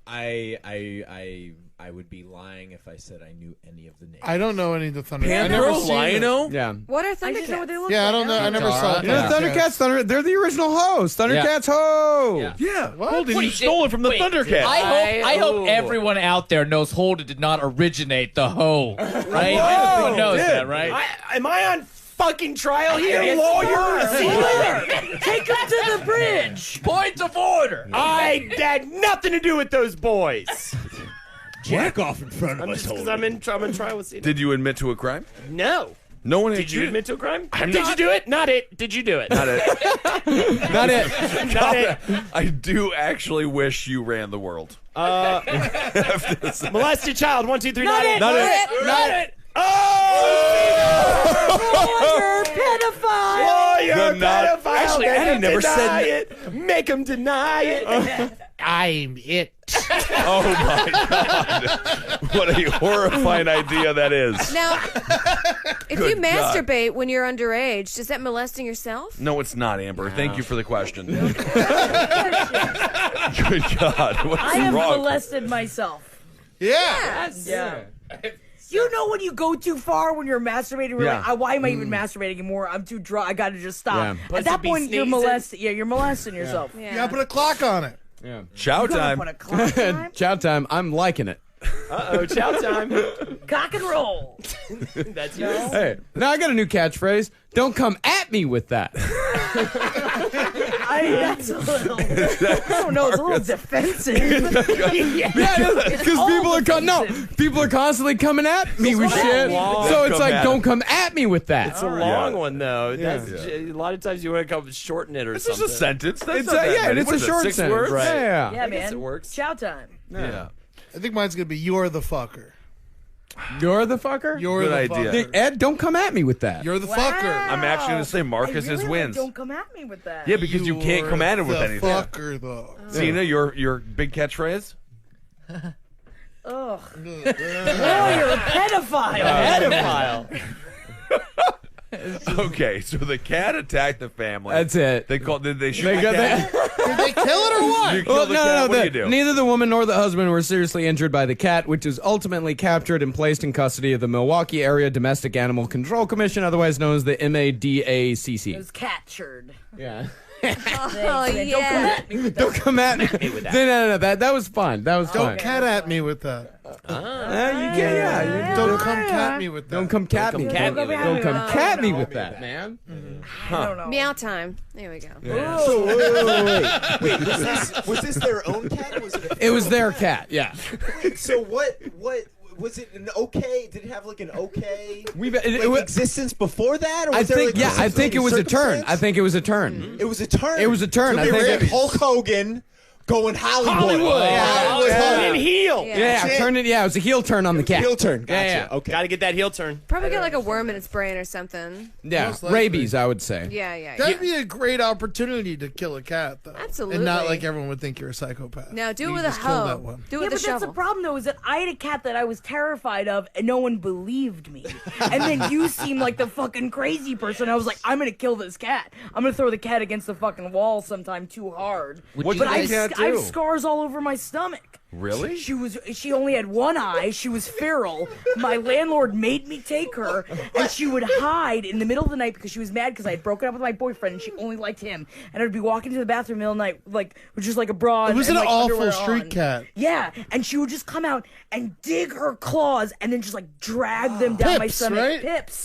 I would be lying if I said I knew any of the names. I don't know any of the Thundercats. I Panthro, never seen them. Lionel? Yeah. What are I just know Thundercats? what they look Yeah, I like. don't know. I never saw You know, Thundercats, they're the original host. Thundercats, ho! Yeah. Yeah. What? Holden, Wait, you stole it from the wait, Thundercats. I hope everyone out there knows Holden did not originate the hoe, right? Everyone knows that, right? Am I on fucking trial here, Lawyer! lawyer? Take him to the bridge. Point of order. I had nothing to do with those boys. Jack off in front of I'm us, just because Holden. I'm in trial with Cena. Did you admit to a crime? No. No one Did you accused- admit to a crime? Did you do it? Not it. Did you do it? Not it. Not it. Not it. I do actually wish you ran the world. Molested child. 1, 2, 3. Not it. Not it. Not it. Oh! Lawyer, pedophile. Lawyer, The not- pedophile. Actually, Make Eddie him never deny said- it. Make him deny it. I'm it. Oh my God! What a horrifying idea that is. Now, if Good you masturbate when you're underage, is that molesting yourself? No, it's not, Amber. Thank you for the question. Good God, what's I have wrong? molested myself. Yeah. Yeah. You know when you go too far when you're masturbating, you're Yeah. like, why am I even masturbating anymore? I'm too drunk. I gotta just stop. Yeah. At that point, you're molesting. Yeah, you're molesting yourself. You gotta put a clock on it. Yeah. Chow You gotta time. put a clock time. Chow time. I'm liking it. Uh-oh, chow time. Cock and roll. That's yours. Hey, now I got a new catchphrase. Don't come at me with that. That's a little. I don't know. It's a little defensive. Because people are constantly coming at me with shit. So it's like, don't come at me with that. It's a long one though. That's, a lot of times you want to come shorten it or It's something. just a sentence. That's It's not that yeah, many. it's What a is it, short 6 sentence. words? Right. Yeah. Yeah, I guess man. it works. Chow time. Yeah. I think mine's gonna be "You're the fucker." You're the fucker? You're Good the idea. fucker. Ed, don't come at me with that. You're the fucker. I'm actually going to say Marcus I really wins. Don't come at me with that. Yeah, because you can't come at him with the anything. Fucker though. Cena, your big catchphrase? Ugh. Oh, you're a pedophile. Pedophile. Okay, so the cat attacked the family. That's it. Did they shoot They the got cat? Did they kill it or what? You kill the cat, what do you do? Neither the woman nor the husband were seriously injured by the cat, which was ultimately captured and placed in custody of the Milwaukee Area Domestic Animal Control Commission, otherwise known as the MADACC. It was captured. Yeah. Oh, Man, yeah. Don't come at me with that. No, that was fun. That was fun. Don't cat at me with that. You can, yeah. Don't come cat me with that. Don't come cat me. come cat me with Don't come that. cat me with that, man. I don't know. Meow time. There we go. So wait. Was this their own cat? Or was it? It was their cat. Yeah. So what was it? An okay? Did it have like an okay It existence before that? Or was I there, think like, yeah. I like think a it was a turn. circumstance? I think it was a turn. It was a turn. It was a turn. So I they think were it- like Hulk Hogan going Hollywood. Oh, and heel. Yeah, turn it. Yeah, it was a heel turn on the cat. Heel turn. Gotcha. Yeah. Okay. Got to get that heel turn. Probably got like a worm in its brain or something. Yeah, Most likely. rabies, I would say. Yeah. That'd be a great opportunity to kill a cat, though. Absolutely. And not like everyone would think you're a psychopath. No, do it You with a just kill that hoe. one. Do it Yeah, with but a that's shovel. the problem, though, is that I had a cat that I was terrified of, and no one believed me. And then you seem like the fucking crazy person. I was like, I'm gonna kill this cat. I'm gonna throw the cat against the fucking wall sometime too hard. What But did the cat I have do? scars all over my stomach. Really? She only had one eye. She was feral. My landlord made me take her, and she would hide in the middle of the night because she was mad because I had broken up with my boyfriend and she only liked him. And I'd be walking to the bathroom in the middle of the night, like with just like a bra. It was and an like, awful underwear street on. cat. Yeah, and she would just come out and dig her claws and then just like drag them down my Pips, stomach. right?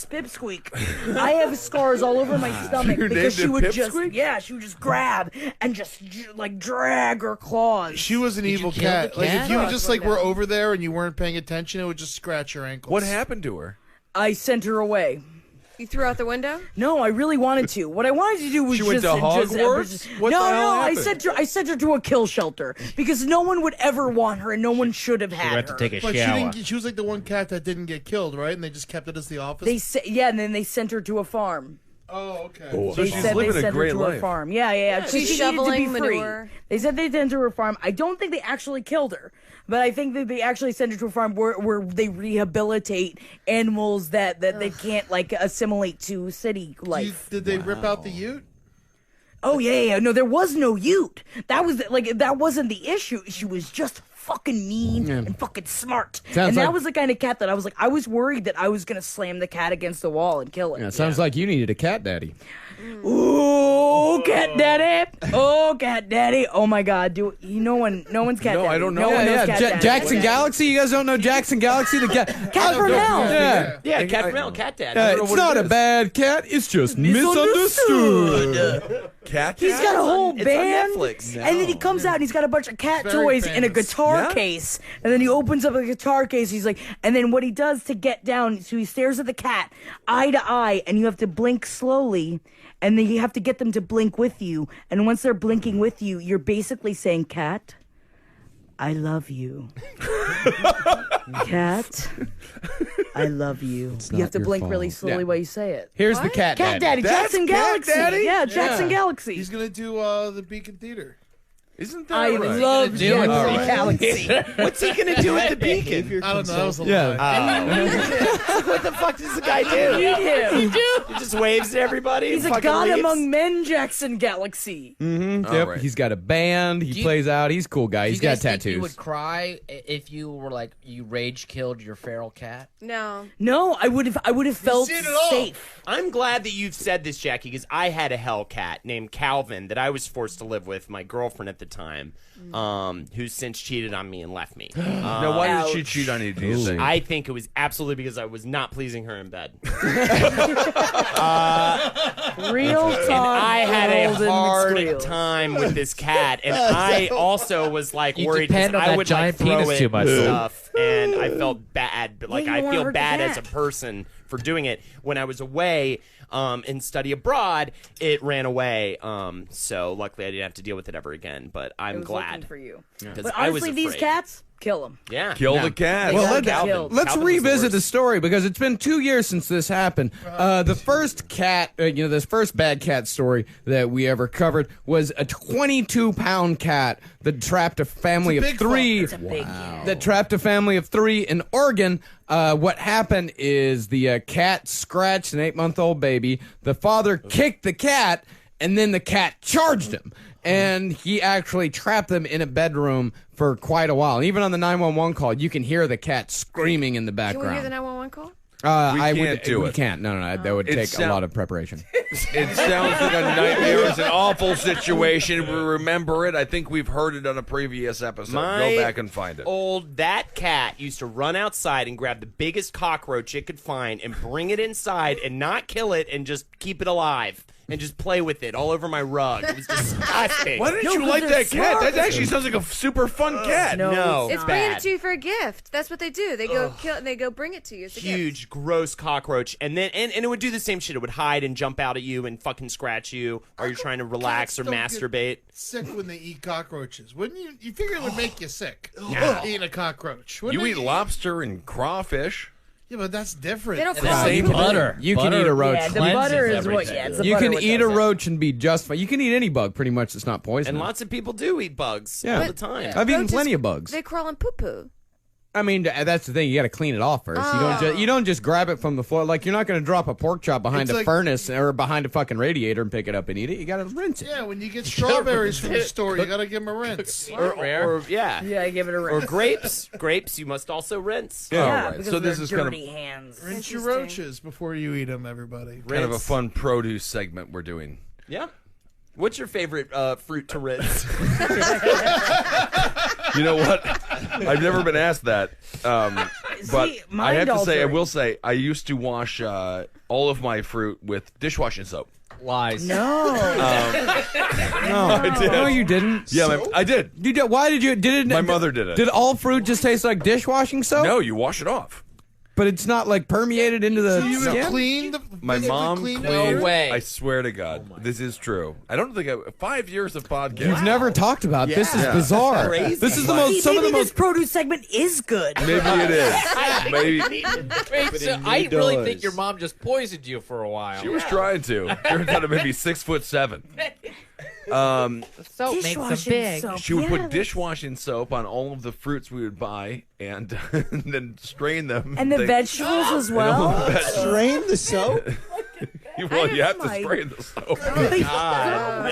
Pipsqueak. I have scars all over my stomach You because she named would it just Pipsqueak? she would just grab and just like drag her claws. She was an evil kill the cat. Like cat? if you No, just it's like right were now. over there and you weren't paying attention, it would just scratch your ankles. What happened to her? I sent her away. You threw out the window? No, I really wanted to. What I wanted to do was She just went to Hogwarts? What no, the hell no. happened? I sent her to a kill shelter because no one would ever want her and no one should have had her. But she was like the one cat that didn't get killed, right? And they just kept it as the office. And then they sent her to a farm. Oh, okay. So They she's said living they a sent her great to life. her farm. Yeah. She's She needed to shoveling be free. manure. They said they sent her to a farm. I don't think they actually killed her, but I think that they actually sent her to a farm where they rehabilitate animals that they can't like assimilate to city life. Did they rip out the ute? Oh yeah. No, there was no ute. That wasn't the issue. She was just fucking mean and fucking smart. Sounds that like- was the kind of cat that I was worried that I was gonna slam the cat against the wall and kill it. Yeah, it sounds like you needed a cat daddy. Ooh, cat daddy! Oh, cat daddy! Oh my God, no one's cat daddy. I don't know. No one knows cat daddy. Jackson Galaxy. You guys don't know Jackson Galaxy? The cat. Cat Brunel. Yeah. Cat Brunel, cat dad. It's not a bad cat. It's just misunderstood. Cat? He's got a whole It's on band, Netflix. and then he comes out and he's got a bunch of cat Very toys in a famous. guitar Yeah? case, and then he opens up a guitar case. He's like, and then what he does to get down, so he stares at the cat eye to eye, and you have to blink slowly, and then you have to get them to blink with you, and once they're blinking with you, you're basically saying, "Cat, I love you." Cat, I love you. You have to your blink fault. really slowly Yeah. while you say it. Here's the cat Cat daddy. Daddy, That's Jackson Cat Galaxy. Daddy? Yeah, Jackson Galaxy. He's gonna do the Beacon Theater. Isn't that I right? love do it? Jackson Galaxy. What's he gonna do at the Beacon? I don't know. That was a Yeah. lie. What the fuck does the guy do? Need him. He just waves to everybody. He's and a fucking god leaves? among men, Jackson Galaxy. Mm-hmm. Mm-hmm. Yep. All right. He's got a band. He plays out. He's a cool guy. He's Do you got guys think tattoos. you would cry if you were like you rage killed your feral cat? No. No, I would have felt seen it all. safe. I'm glad that you've said this, Jackie, because I had a hell cat named Calvin that I was forced to live with, my girlfriend at the time, who's since cheated on me and left me. Now, why did she cheat on you, do you think? I think it was absolutely because I was not pleasing her in bed. Real And talk. I had a Holden hard McNeely. time with this cat, and I also was like You worried depend on I that would giant like throw penis it too much. and stuff, and I felt bad. But like you I wanna feel hurt the bad as a cat. person for doing it. When I was away and study abroad, it ran away. So luckily I didn't have to deal with it ever again. But I I'm was glad looking for you. 'cause But I was honestly, these afraid. cats, kill them. Yeah, Kill the cat. Well, Calvin. let's Calvin was the revisit the worst. story because it's been 2 years since this happened. The first cat, this first bad cat story that we ever covered was a 22-pound cat that trapped a family of three. That trapped a family of three in Oregon. What happened is the cat scratched an 8-month-old baby. The father kicked the cat, and then the cat charged him. And he actually trapped them in a bedroom for quite a while. And even on the 911 call, you can hear the cat screaming in the Can background. we hear the 911 call? I can't would, do we it. can't. No. That would It take a sound- lot of preparation. It sounds like a nightmare. It's an awful situation. We remember it. I think we've heard it on a previous episode. Go back and find it. That cat used to run outside and grab the biggest cockroach it could find and bring it inside and not kill it and just keep it alive and just play with it all over my rug. It was disgusting. Why didn't you like that cat? That actually sounds like a super fun cat. No, It's bringing it to you for a gift. That's what they do. They go kill and they go bring it to you. It's a gift. Huge, gross cockroach, and then and it would do the same shit. It would hide and jump out at you and fucking scratch you while you're trying to relax or Cats don't masturbate. get sick when they eat cockroaches. Wouldn't you? You figure it would make you sick. Yeah. Eating a cockroach. You Wouldn't eat it? lobster and crawfish. Yeah, but that's different. They don't And the call same it butter. You can eat a roach. Yeah, the cleanses butter is what. everything. Yeah, it's the You butter can what eat a does it. roach and be just fine. You can eat any bug pretty much that's not poisonous. And lots of people do eat bugs Yeah. all the time. I've eaten Roaches, plenty of bugs. They crawl in poo poo. I mean, that's the thing. You got to clean it off first. Oh. You don't just grab it from the floor. Like you're not going to drop a pork chop behind It's a like- furnace or behind a fucking radiator and pick it up and eat it. You got to rinse it. Yeah, when you get strawberries from the store, you gotta give them a rinse. Or yeah, Yeah, give it a or rinse. grapes you must also rinse. Yeah. All Yeah, right. because So this they're is kind of dirty hands. Rinse your Interesting. roaches before you eat them, everybody. kind of a Rinse. fun produce segment we're doing. Yeah. What's your favorite fruit to rinse? You know what? I've never been asked that. But See, I have to say, I mind-altering. will say, I used to wash all of my fruit with dishwashing soap. Lies. No. No, you didn't. Yeah, I did. You did. Why did you? Did it? My mother did it. Did all fruit just taste like dishwashing soap? No, you wash it off. But it's not like permeated into the So you skin? would clean the. My basically mom clean cleaned. the No way. I swear to God, this is true. I don't think 5 years of podcast. You've never talked about this. Is Yeah. bizarre. Crazy. This is the See, most. Some of maybe the this most. produce segment is good. Maybe it is. Maybe Wait, so I really think your mom just poisoned you for a while. she was trying to. Turns out it may be 6'7". Soap makes them Dishwashing big. soap. She would Yeah, put that's- dishwashing soap on all of the fruits we would buy and, and then strain them. And the They- vegetables as well. Strain the soap? Well, you have to my- spray the soap. God.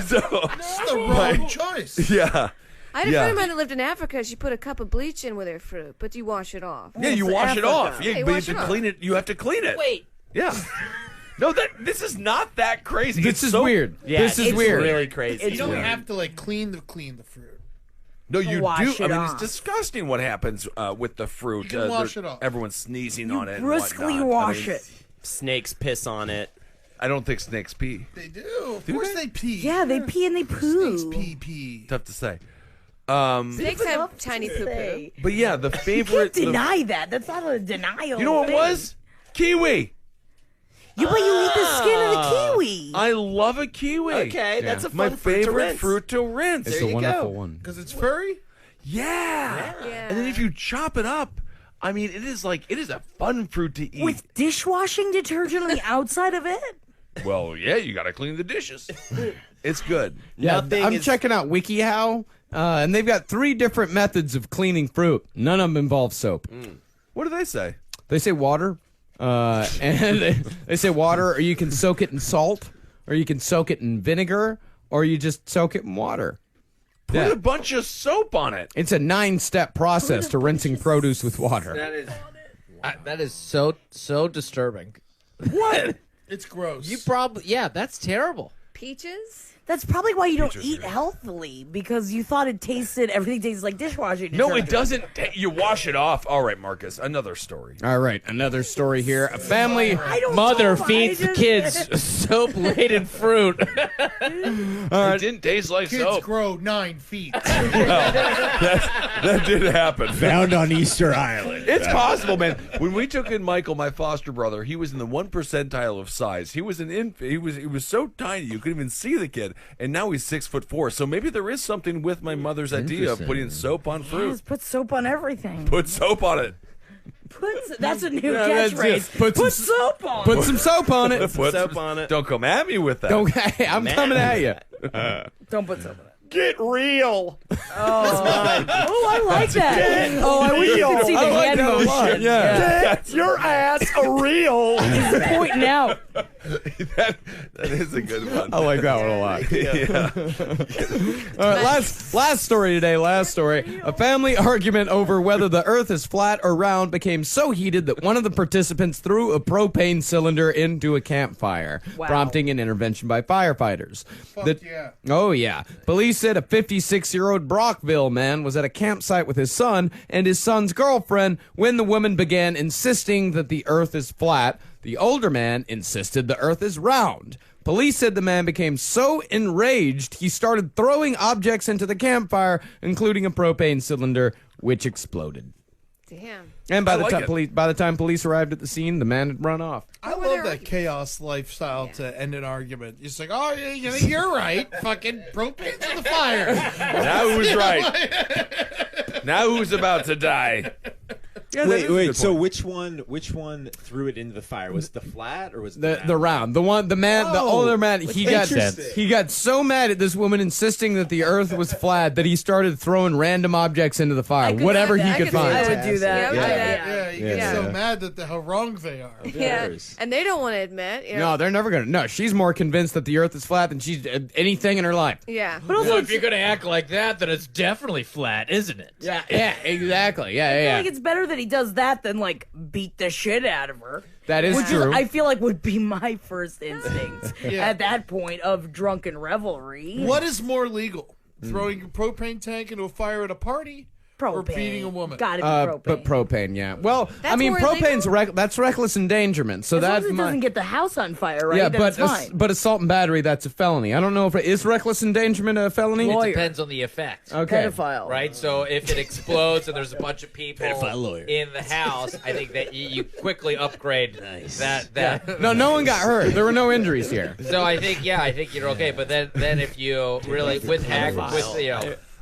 So, That's the wrong choice. yeah. I had a Yeah. friend of mine that lived in Africa. She put a cup of bleach in with her fruit, but you wash it off. Yeah, you It's wash it Africa. off. Yeah, Yeah, you but you wash have it to off. clean it. You have to clean it. Wait. Yeah. No, this is not that crazy. This It's is so- weird. Yeah, This is it's weird. really crazy. You don't have to like clean the fruit. No, you Wash do. it I mean, off. it's disgusting what happens with the fruit. You can wash there- it off. Everyone's sneezing on it. and Briskly whatnot. wash I mean, it. Snakes piss on it. I don't think snakes pee. They do. Of course they pee. Yeah, they pee and they poo. Snakes pee. Tough to say. Snakes have tiny poo poo. But yeah, the You favorite. can't deny that. That's not a denial. You know what it thing. was? Kiwi. You but you eat the skin of the kiwi. I love a kiwi. Okay, that's a My fun fruit to favorite rinse. fruit to rinse. It's There a you wonderful go. one. Because it's furry? Yeah. And then if you chop it up, I mean, it is a fun fruit to eat. With dishwashing detergent on the outside of it? Well, yeah, you got to clean the dishes. It's good. Yeah, Nothing I'm is- checking out WikiHow, and they've got 3 different methods of cleaning fruit. None of them involve soap. What do they say? They say water, and they say water, or you can soak it in salt, or you can soak it in vinegar, or you just soak it in water. Put a bunch of soap on it. It's a 9-step process to rinsing produce with water. That is so disturbing. What? It's gross. You probably that's terrible. Peaches? That's probably why you don't eat healthily, because you thought everything tastes like dishwashing No, detergent. it doesn't. You wash it off. All right, Marcus, another story. All right, another story here. A family mother feeds the kids soap-laden fruit. It didn't taste like Kids soap. grow 9 feet. That did happen. Found on Easter Island. It's possible, man. When we took in Michael, my foster brother, he was in the 1 percentile of size. He was an infant. He was so tiny you couldn't even see the kid. And now he's 6'4". So maybe there is something with my mother's idea of putting soap on fruit. Yes, put soap on everything. Put soap on it. That's a new that's catchphrase. it. Put soap on. Put some soap on it. Put soap on it. Don't come at me with that. Hey, I'm coming at you. Don't put soap on it. Get real. Oh, I like that. I wish you could see the like hand that a motion. lot, yeah. Get your ass a real. He's pointing out. that is a good one. I like that one a lot. Yeah. All right, last story today. Last story. A family argument over whether the Earth is flat or round became so heated that one of the participants threw a propane cylinder into a campfire, prompting an intervention by firefighters. Yeah. Oh, yeah. Police said a 56-year-old Brockville man was at a campsite with his son and his son's girlfriend when the woman began insisting that the Earth is flat. The older man insisted the Earth is round. Police said the man became so enraged he started throwing objects into the campfire, including a propane cylinder, which exploded. Damn. And by the time police arrived at the scene, the man had run off. I love that chaos lifestyle to end an argument. It's like, oh, you're right. Fucking propane's in the fire. Now who's right? Now who's about to die? Yeah, wait. So which one threw it into the fire? Was it the flat or was it the round? The older man. He got so mad at this woman insisting that the Earth was flat that he started throwing random objects into the fire, whatever he could find. I would do that. Yeah, you get so mad that how wrong they are. Yeah, and they don't want to admit. You know? No, they're never gonna. No, she's more convinced that the Earth is flat than she's anything in her life. Yeah. But also, if you're gonna act like that, then it's definitely flat, isn't it? Yeah, exactly. I feel like it's better that he does that than like beat the shit out of her. That is true. I feel like would be my first instinct at that point of drunken revelry. What is more legal? Throwing a propane tank into a fire at a party? Or beating a woman? Gotta be propane. But propane, yeah. Well, That's I mean, more propane's that's reckless endangerment. So as long that's as it doesn't get the house on fire, right? Yeah, then but it's fine. but assault and battery, that's a felony. I don't know if is reckless endangerment a felony. It depends on the effect. Okay. Pedophile. Right? So if it explodes and there's a bunch of people Pedophile lawyer. in the house, I think that you quickly upgrade that. No one got hurt. There were no injuries here. So I think you're okay. But then if you really with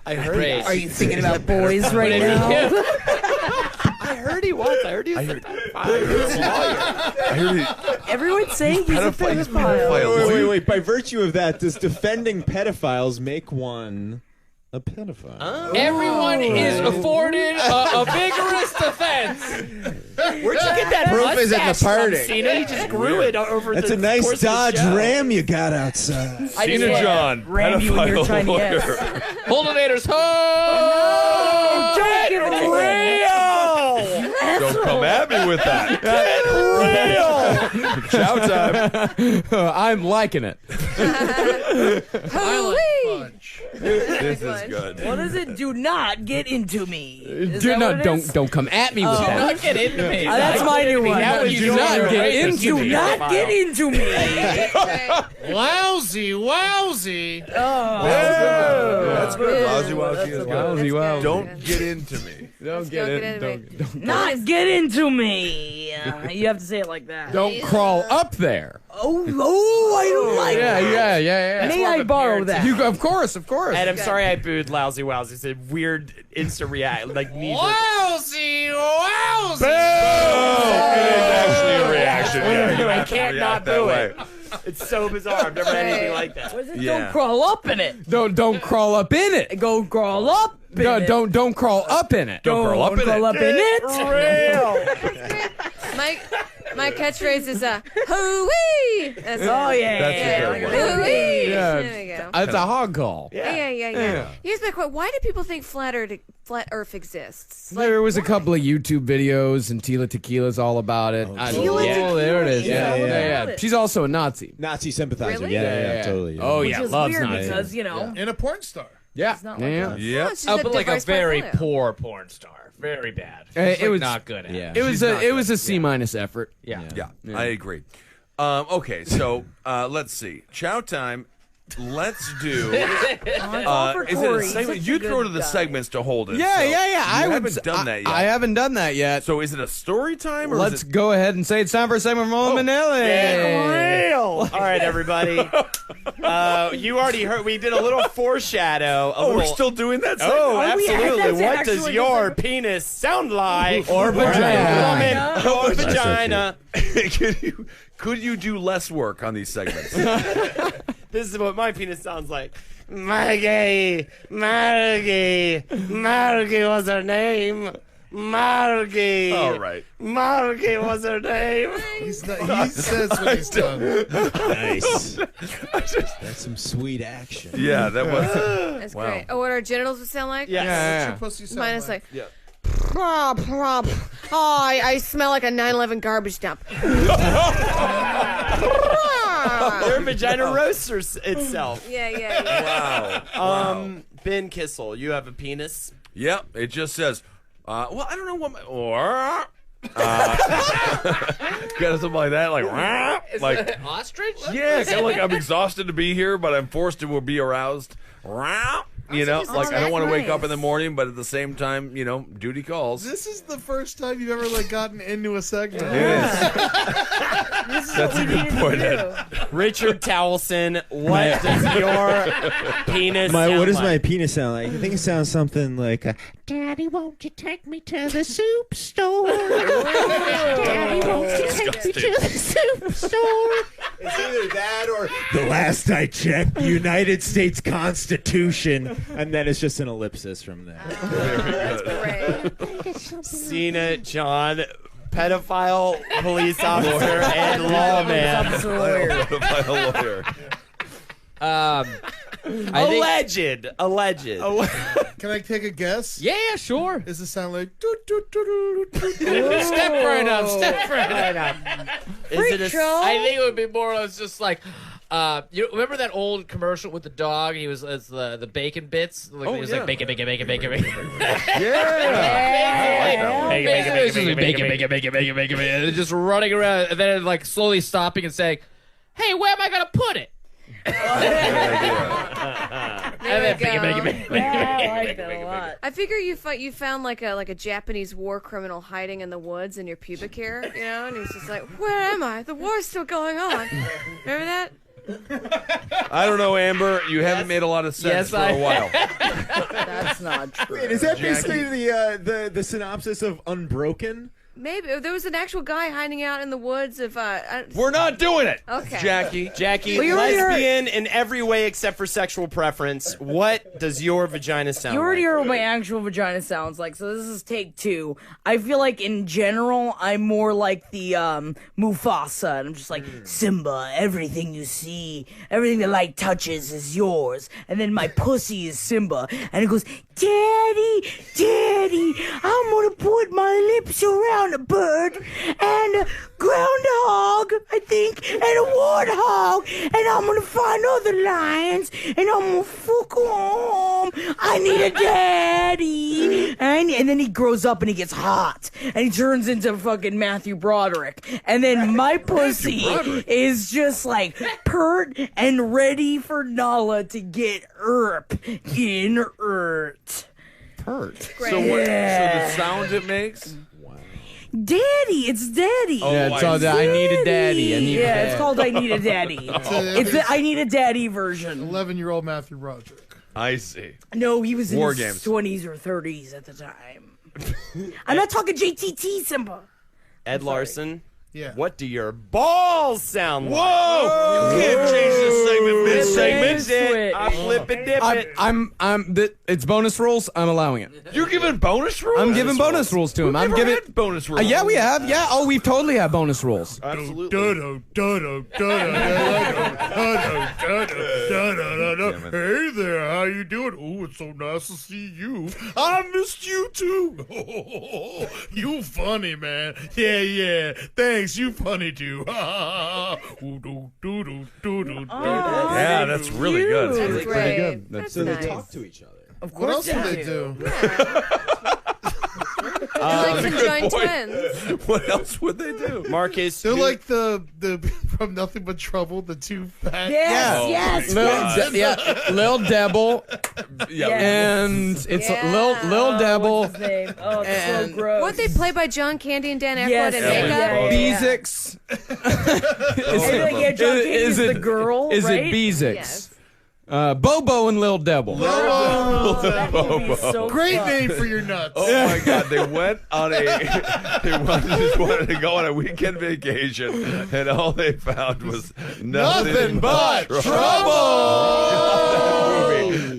I heard. Are you thinking about boys right now? I heard he was. I heard he was. Everyone's saying he's a pedophile. Wait. By virtue of that, does defending pedophiles make one a pedophile? Everyone is afforded a vigorous defense. Where'd you get that Proof is in the mustache party. from, Cena? You just grew it over That's the a nice course Dodge of the show. Ram you got outside. Cena John, Ram you in your pedophile tiny lawyer. ass. Holdenators, ho! Don't give it to Real! Don't come at me with that. Real! Chow time. I'm liking it. I like punch. This is good. What is it? Do not get into me. Is Do that not what it is? don't come at me with Do that. not get into me. That's my new one. That was Do your not get rapist. into Do me. not get into me. Lousy, wowsy. That's good. Lousy wowsy is good. Lousy wowsy. Don't get into me. Don't get get into it. me. Not get into me. You have to say it like that. Don't crawl up there. Oh, I don't like that. Yeah. May I borrow that? You of course. And I'm sorry I booed Lousy Wowsy. It's a weird instant react. Like, Lousy, wowsy. It is actually a reaction. Yeah, you I have to can't react not that do way. it. It's so bizarre. I've never had anything like that. What is it? Yeah. Don't crawl up in it. Don't crawl up in it. Go crawl up in No, it. don't crawl up in it. Don't crawl up in it. Crawl up in it. Real. Mike, My catchphrase is hooey. Oh yeah. That's a good one. Hooey. Yeah. There we go. It's a hog call. Yeah. Here's my question: why do people think flat Earth exists? There was a couple of YouTube videos, and Tila Tequila's all about it. Tila there it is. Tequila? Yeah. She's also a Nazi. Nazi sympathizer. Really? Yeah, totally. Yeah. Oh Which yeah, is loves weird Nazis. because And a porn star. Yeah, not like us. Yep. she's but like a diverse very portfolio. poor porn star. Very bad. It Like, was not good at Yeah. it. It was a C- effort. Yeah. Yeah, I agree. Okay, so let's see. Chow time. Let's do. For Is it a Corey. segment? Such You a good throw to the guy. segments to hold it. Yeah. So I You would haven't done that yet. I haven't done that yet. So is it a story time or Let's is it? go ahead and say it's time for a segment from Holden McNeely. All right, everybody. You already heard. We did a little foreshadow. Oh, we're still doing that. Oh, Oh, yeah, absolutely. that's What does actually your the- penis sound like? Or vagina. Woman, or vagina. Could you do less work on these segments? This is what my penis sounds like. Margie was her name. Margie. All right. Margie was her name. He says when he's done. Nice. That's some sweet action. Yeah, that was. That's Wow. great. Oh, what our genitals would sound like? Yes. Yeah. What's your pussy sound Mine is like? like. Yeah. Oh, I smell like a 9/11 garbage dump. Their vagina roasts itself. Yeah. Wow. Ben Kissel, you have a penis? Yep. It just says. Well, I don't know what my or. Kind of something like that, Is like it an ostrich? yeah, kind of like I'm exhausted to be here, but I'm forced to be aroused. You know, Oh, like I don't that's want to wake up nice. in the morning, but at the same time, you know, duty calls. This is the first time you've ever gotten into a segment. This is That's what a we good needed point, to Ed. do. Richard Towelson, what does your penis sound What does like? my penis sound like? I think it sounds something like, Daddy, won't you take me to the soup store? Daddy, won't you take me to the soup store? It's either that or the last I checked, United States Constitution, and then it's just an ellipsis from there. Cena, John, pedophile, police officer, and lawman. Alleged. Can I take a guess? Yeah, sure. Does it sound like? Step right up. Is it a I think it would be more or less just like, you remember that old commercial with the dog? He was the bacon bits. Like, he was like bacon. Yeah. Bacon. And just running around, and then like slowly stopping and saying, "Hey, where am I gonna put it?" There we go. I like that a lot. I figure you found like a Japanese war criminal hiding in the woods in your pubic hair, you know, and he's just like, "Where am I? The war's still going on." Remember that? I don't know, Amber. You haven't made a lot of sense for a while. That's not true. Wait, is that basically the synopsis of Unbroken? Maybe there was an actual guy hiding out in the woods. We're not doing it, Okay. Jackie, Well, you already lesbian in every way except for sexual preference. What does your vagina sound You already like? heard what my actual vagina sounds like, so this is take 2. I feel like in general, I'm more like the Mufasa, and I'm just like, Simba, everything you see, everything the light touches is yours. And then my pussy is Simba, and it goes, Daddy, I'm gonna put my lips around a bird and a groundhog, I think, and a warthog, and I'm gonna find other lions, and I'm gonna fuck them. I need a daddy. And then he grows up and he gets hot, and he turns into fucking Matthew Broderick. And then my pussy is just like pert and ready for Nala to get in Pert. Great. So what? So the sound it makes. Daddy, it's daddy. Yeah, it's all that. I need a daddy. I need a daddy. It's called I Need a Daddy. It's the I Need a Daddy version. 11-year-old Matthew Broderick. I see. No, he was in War his games. 20s or 30s at the time. I'm not talking JTT, Simba. Ed Larson. Yeah. What do your balls sound like? Whoa! You can't change this segment mid-segment. I flip and dip it. It's bonus rules. I'm allowing it. You're giving bonus rules? I'm giving bonus rules to him. I'm giving bonus rules. Yeah, we have. Yeah. Oh, we totally have bonus rules. Absolutely. Hey there, how you doing? Oh, it's so nice to see you. I missed you too. You funny, man. Yeah. Thanks, you funny too. Yeah, that's really good. That's Pretty great. good. That's So nice. they talk to each other. Of What else course do they do? Like conjoined twins. What else would they do? Marcus, They're like the from Nothing But Trouble, the two fat. Yes. Lil Devil. Yeah. And it's Lil Devil. What's his name? Oh, it's so And- gross. Weren't they played by John Candy and Dan Aykroyd Yes. in Yeah. makeup? Beezix. Yeah, John Candy is the girl, Is right? it Beezix? Yes. Bobo and Lil Devil. That movie's so Great fun. name for your nuts. Oh my God! They went on just wanted to go on a weekend vacation, and all they found was nothing but trouble.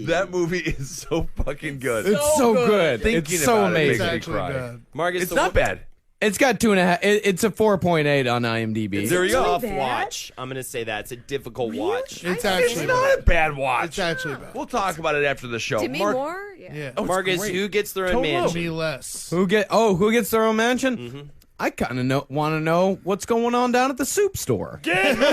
That movie is so fucking good. It's so good. Thinking It's so about it makes amazing. me Actually cry. bad. Marcus, It's not bad. It's got 2.5. It's a 4.8 on IMDb. There you go. tough watch. I'm gonna say that it's a difficult watch. It's It's actually not a bad watch. It's actually bad. We'll talk about it after the show. Demi Mark- Moore? Yeah. Yeah. Oh, it's Marcus, great. who gets their own Totally. mansion? Me less. Who gets their own mansion? I kind of want to know what's going on down at the soup store. Get real!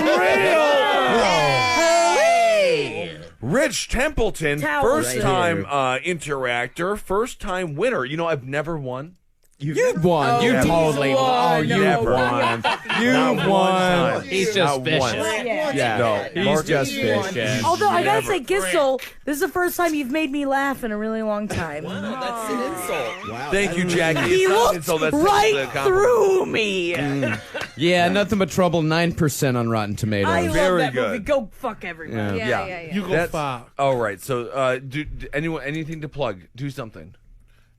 Rich Templeton, Towel. first time interactor, first time winner. You know, I've never won. You've won. You totally won. Oh, you Never. won. You Not one won. time. He's Not just once. vicious. Yeah. No, He's Marcus just won. vicious. Although I gotta Never. say, Kissel, this is the first time you've made me laugh in a really long time. That's an insult. Wow. Thank you, Jackie. He It's not- looked so that's the right compliment. through me. Yeah, Nothing But Trouble, 9% on Rotten Tomatoes. I love Very that movie. good. Go fuck everybody. Yeah. You go That's far. all right. So, do anything to plug? Do something.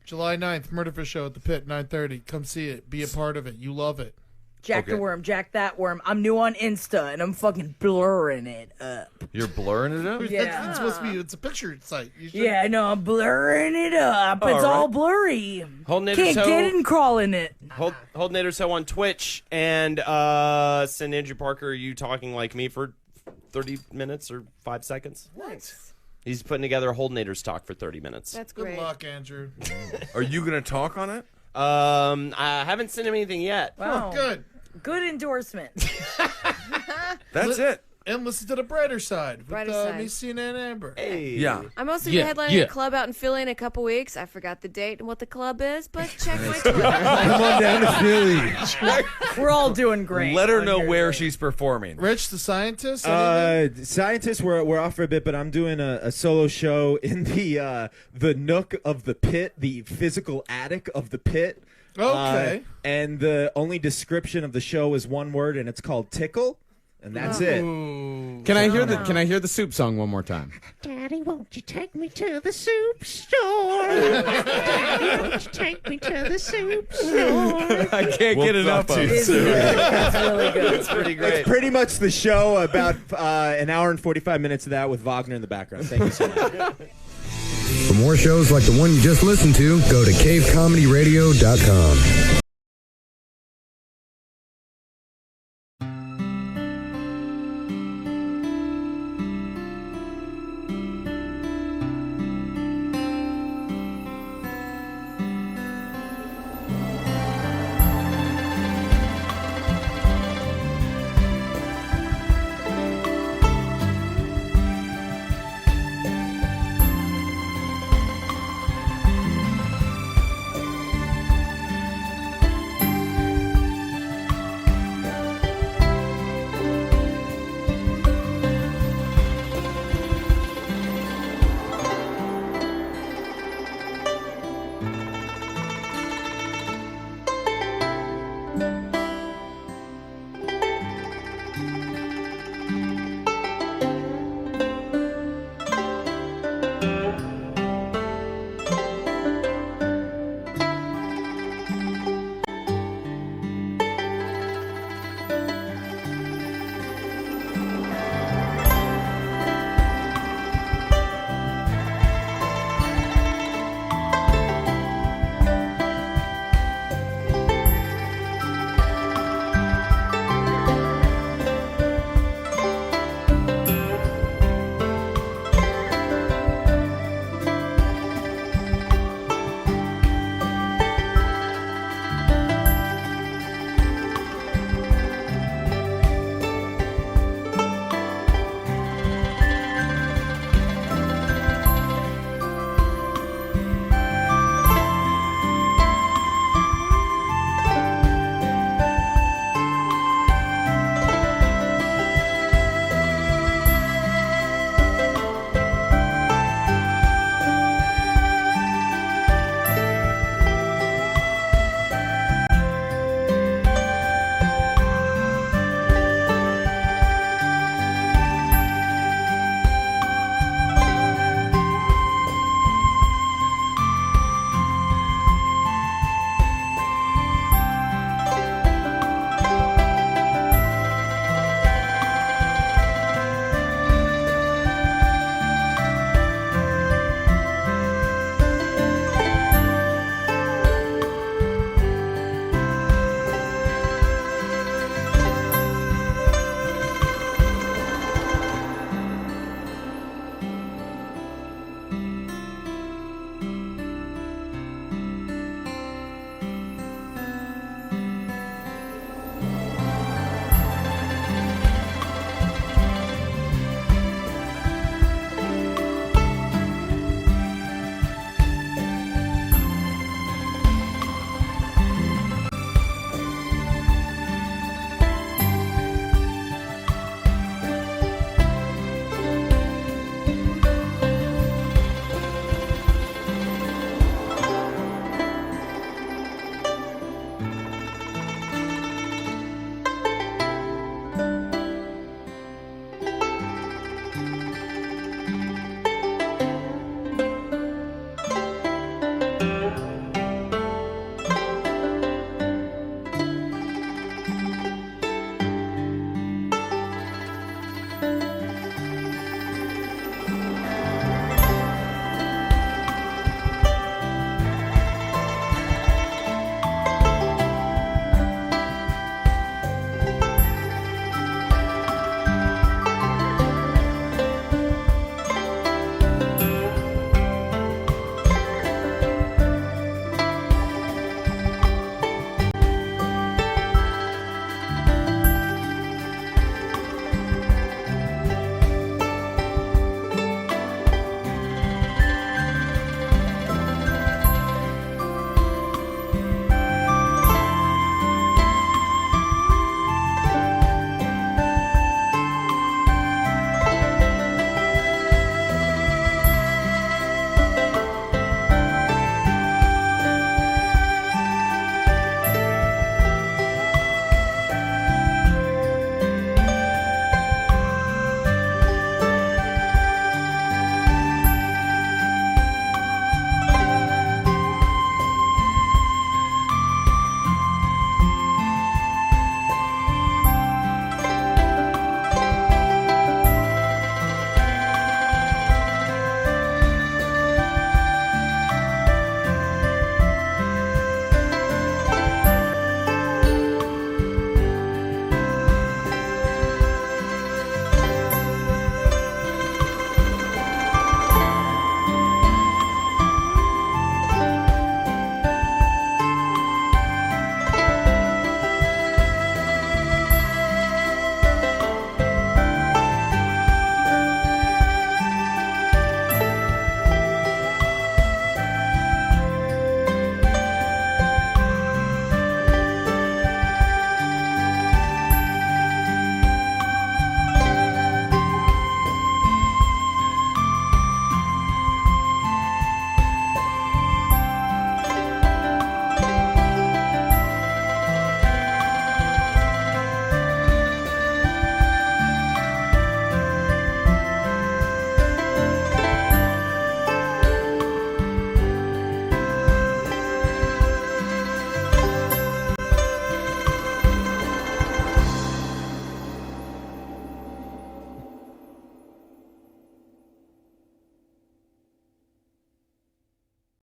July 9th, Murderfish Show at the Pit, 9:30. Come see it. Be a part of it. You love it. Jack the Worm, Jack that worm. I'm new on Insta and I'm fucking blurring it up. You're blurring it up? Yeah. It's supposed to be. It's a picture site. You should- Yeah, I know. I'm blurring it up. It's all right. blurry. Holden Can't Nader's get it and crawl in it. Holden Nader's Ho on Twitch, and send Andrew Parker. Are you talking like me for 30 minutes or 5 seconds? What? He's putting together a Holden Nader's talk for 30 minutes. That's Good great. luck, Andrew. Are you going to talk on it? I haven't sent him anything yet. Wow. Good. Good endorsement. That's it. And listen to the brighter side with Brighter side. me, Cena, and Amber. Hey. Yeah. I'm also Yeah, headlining yeah. a club out in Philly in a couple weeks. I forgot the date and what the club is, but check my Twitter. Come on down to Philly. We're all doing great. Let her on know here where today. she's performing. Rich, the scientist. anything? Scientists, we're off for a bit, but I'm doing a solo show in the nook of the pit, the physical attic of the pit. Okay. And the only description of the show is one word, and it's called tickle, and that's it. Ooh. Can I hear the soup song one more time? Daddy, won't you take me to the soup store? Daddy, won't you take me to the soup store? I can't get enough of It's it. good. It's really good. It's pretty great. It's pretty much the show, about an hour and 45 minutes of that with Wagner in the background. Thank you so much. For more shows like the one you just listened to, go to cavecomedyradio.com.